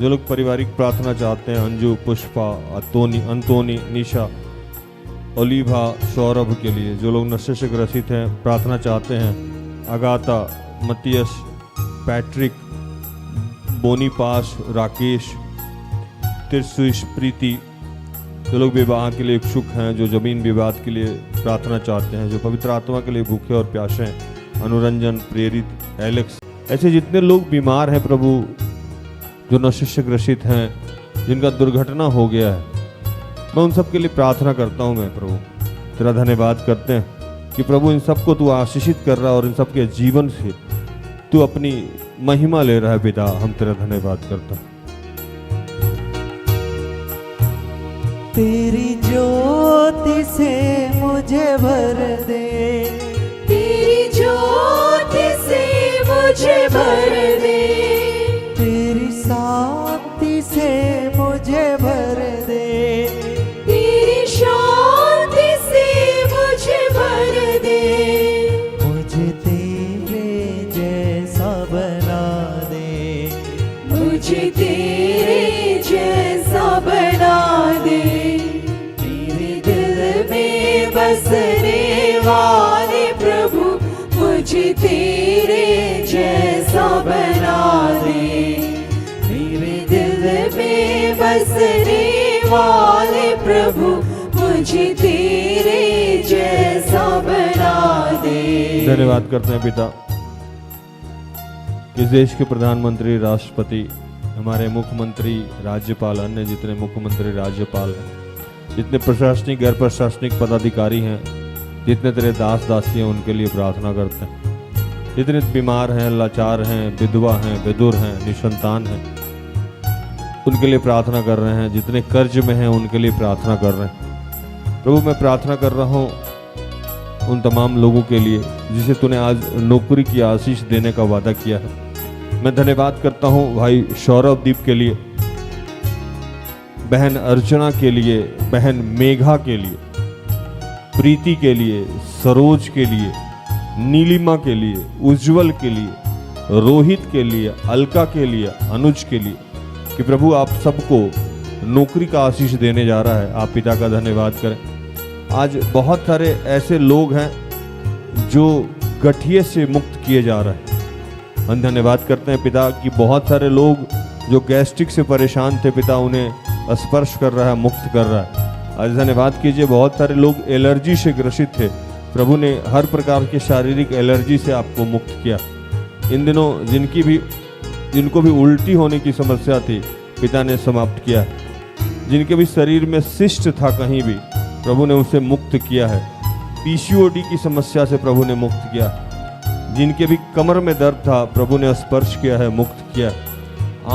जो लोग पारिवारिक प्रार्थना चाहते हैं, अंजू, पुष्पा, अंतोनी, निशा, ओलिभा, सौरभ के लिए, जो लोग नशे से ग्रसित हैं प्रार्थना चाहते हैं, अगाता, मतियस, पैट्रिक, बोनीपास, राकेश, तिरसुइश, प्रीति, जो लोग विवाह के लिए इच्छुक हैं, जो जमीन विवाद के लिए प्रार्थना चाहते हैं, जो पवित्र आत्मा के लिए भूखे और प्यासे हैं, अनुरंजन, प्रेरित, एलेक्स, ऐसे जितने लोग बीमार हैं प्रभु, जो नशे से ग्रसित हैं, जिनका दुर्घटना हो गया है, मैं उन सब के लिए प्रार्थना करता हूँ। मैं प्रभु तेरा धन्यवाद करते हैं कि प्रभु इन सबको तू आशीषित कर रहा है और इन सब के जीवन से तू अपनी महिमा ले रहा है। पिता हम तेरा धन्यवाद करता हूँ। तेरी ज्योति से मुझे भर दे, तेरी ज्योति से मुझे भर दे। तेरी शांति से मुझे भर दे, तेरी शांति से मुझे भर दे। मुझे तेरे जैसा बना दे, मुझे तेरे जैसा बना दे। मेरे दिल में बसने वाले प्रभु, मुझे तेरे जैसा बना दे। मेरे दिल में बसने वाले प्रभु, मुझे तेरे जैसा बना दे। धन्यवाद करते हैं पिता, इस देश के प्रधानमंत्री, राष्ट्रपति, हमारे मुख्यमंत्री, राज्यपाल, अन्य जितने मुख्यमंत्री, राज्यपाल हैं, जितने प्रशासनिक, गैर प्रशासनिक पदाधिकारी हैं, जितने तेरे दास दासी हैं, उनके लिए प्रार्थना करते हैं। जितने बीमार हैं, लाचार हैं, विधवा हैं, विधुर हैं, निसंतान हैं, उनके लिए प्रार्थना कर रहे हैं। जितने कर्ज में हैं उनके लिए प्रार्थना कर रहे हैं। प्रभु मैं प्रार्थना कर रहा हूँ उन तमाम लोगों के लिए जिसे तूने आज नौकरी की आशीष देने का वादा किया है। मैं धन्यवाद करता हूँ भाई सौरभ दीप के लिए, बहन अर्चना के लिए, बहन मेघा के लिए, प्रीति के लिए, सरोज के लिए, नीलिमा के लिए, उज्जवल के लिए, रोहित के लिए, अलका के लिए, अनुज के लिए, कि प्रभु आप सबको नौकरी का आशीष देने जा रहा है। आप पिता का धन्यवाद करें। आज बहुत सारे ऐसे लोग हैं जो गठिए से मुक्त किए जा रहे हैं। हम धन्यवाद करते हैं पिता कि बहुत सारे लोग जो गैस्ट्रिक से परेशान थे, पिता उन्हें स्पर्श कर रहा है, मुक्त कर रहा है। आज धन्यवाद कीजिए बहुत सारे लोग एलर्जी से ग्रसित थे, प्रभु ने हर प्रकार के शारीरिक एलर्जी से आपको मुक्त किया। इन दिनों जिनको भी उल्टी होने की समस्या थी, पिता ने समाप्त किया। जिनके भी शरीर में शिष्ट था कहीं भी, प्रभु ने उसे मुक्त किया है। पीसीओडी की समस्या से प्रभु ने मुक्त किया। जिनके भी कमर में दर्द था, प्रभु ने स्पर्श किया है, मुक्त किया।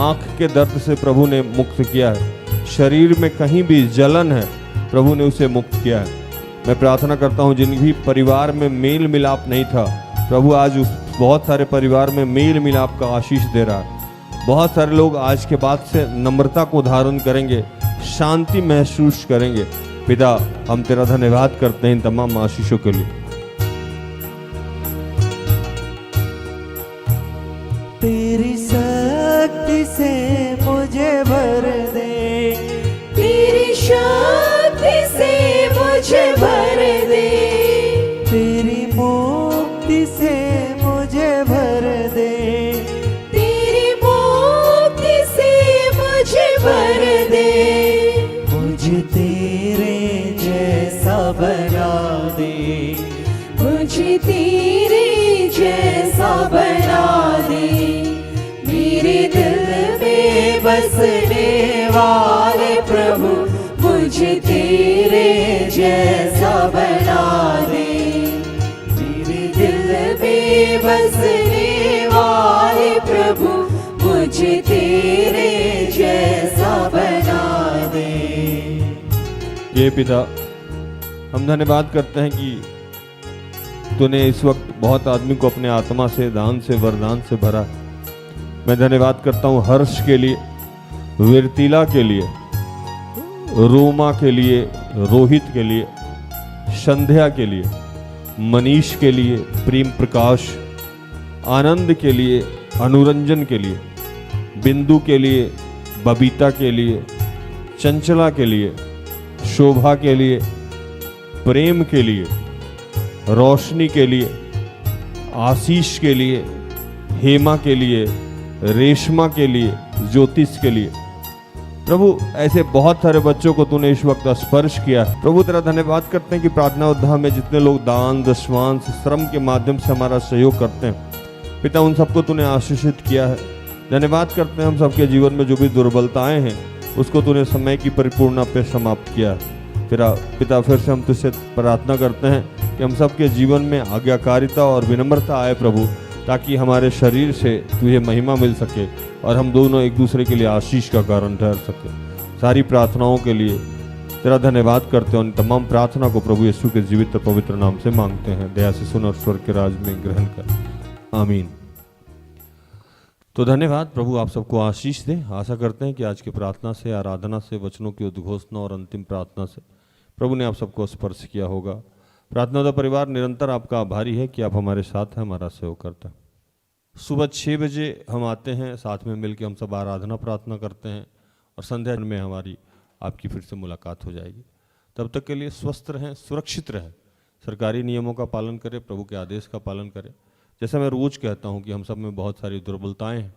आँख के दर्द से प्रभु ने मुक्त किया है। शरीर में कहीं भी जलन है, प्रभु ने उसे मुक्त किया है। मैं प्रार्थना करता हूँ जिन भी परिवार में मेल मिलाप नहीं था, प्रभु आज उस बहुत सारे परिवार में मेल मिलाप का आशीष दे रहा है। बहुत सारे लोग आज के बाद से नम्रता को धारण करेंगे, शांति महसूस करेंगे। पिता हम तेरा धन्यवाद करते हैं इन तमाम आशीषों के लिए। तेरी शक्ति से मुझे भर दे, तेरी शक्ति से मुझे भर दे, तेरी मुक्ति से मुझे भर दे, तेरी मुक्ति से मुझे भर दे। मुझे तेरे जैसा बना दे, मुझे तेरे जैसा बना दे। मेरे दिल में बसने वाले प्रभु, मुझे तेरे जैसा बना दे। मेरे दिल में बसने वाले प्रभु, मुझे तेरे जैसा बना दे। ये पिता हम धन्यवाद करते हैं कि तूने इस वक्त बहुत आदमी को अपने आत्मा से, दान से, वरदान से भरा। मैं धन्यवाद करता हूँ हर्ष के लिए, वीरतिला के लिए, रोमा के लिए, रोहित के लिए, संध्या के लिए, मनीष के लिए, प्रेम प्रकाश, आनंद के लिए, अनुरंजन के लिए, बिंदु के लिए, बबीता के लिए, चंचला के लिए, शोभा के लिए, प्रेम के लिए, रोशनी के लिए, आशीष के लिए, हेमा के लिए, रेशमा के लिए, ज्योतिष के लिए। प्रभु ऐसे बहुत सारे बच्चों को तूने इस वक्त स्पर्श किया। प्रभु तेरा धन्यवाद करते हैं कि प्रार्थना उद्धार में जितने लोग दान, दशमांश, श्रम के माध्यम से हमारा सहयोग करते हैं, पिता उन सबको तूने आशीषित किया है। धन्यवाद करते हैं हम सबके जीवन में जो भी दुर्बलताएं हैं उसको तूने समय की परिपूर्णता पे समाप्त किया है। पिता फिर से हम तुझसे प्रार्थना करते हैं कि हम सबके जीवन में आज्ञाकारिता और विनम्रता आए प्रभु, ताकि हमारे शरीर से तुझे महिमा मिल सके और हम दोनों एक दूसरे के लिए आशीष का कारण ठहर सके। सारी प्रार्थनाओं के लिए तेरा धन्यवाद करते हैं। उन तमाम प्रार्थना को प्रभु यीशु के जीवित और पवित्र नाम से मांगते हैं। दया से सुन और स्वर्ग के राज में ग्रहण कर, आमीन। तो धन्यवाद, प्रभु आप सबको आशीष दे। आशा करते हैं कि आज की प्रार्थना से, आराधना से, वचनों की उद्घोषणा और अंतिम प्रार्थना से प्रभु ने आप सबको स्पर्श किया होगा। प्रार्थना का परिवार निरंतर आपका आभारी है कि आप हमारे साथ हैं, हमारा सहयोग करता है। सुबह 6 बजे हम आते हैं, साथ में मिलकर हम सब आराधना प्रार्थना करते हैं और संध्या में हमारी आपकी फिर से मुलाकात हो जाएगी। तब तक के लिए स्वस्थ रहें, सुरक्षित रहें, सरकारी नियमों का पालन करें, प्रभु के आदेश का पालन करें। जैसा मैं रोज़ कहता हूँ कि हम सब में बहुत सारी दुर्बलताएं हैं,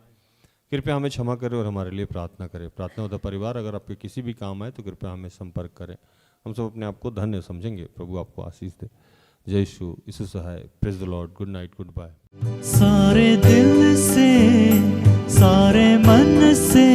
कृपया हमें क्षमा करें और हमारे लिए प्रार्थना करें। प्रार्थना होता परिवार अगर आपके किसी भी काम आए तो कृपया हमें संपर्क करें। हम सब अपने आप को धन्य समझेंगे। प्रभु आपको आशीष दे। जय यीशु सहाय। Praise the Lord. Good night, goodbye. सारे दिल से, सारे मन से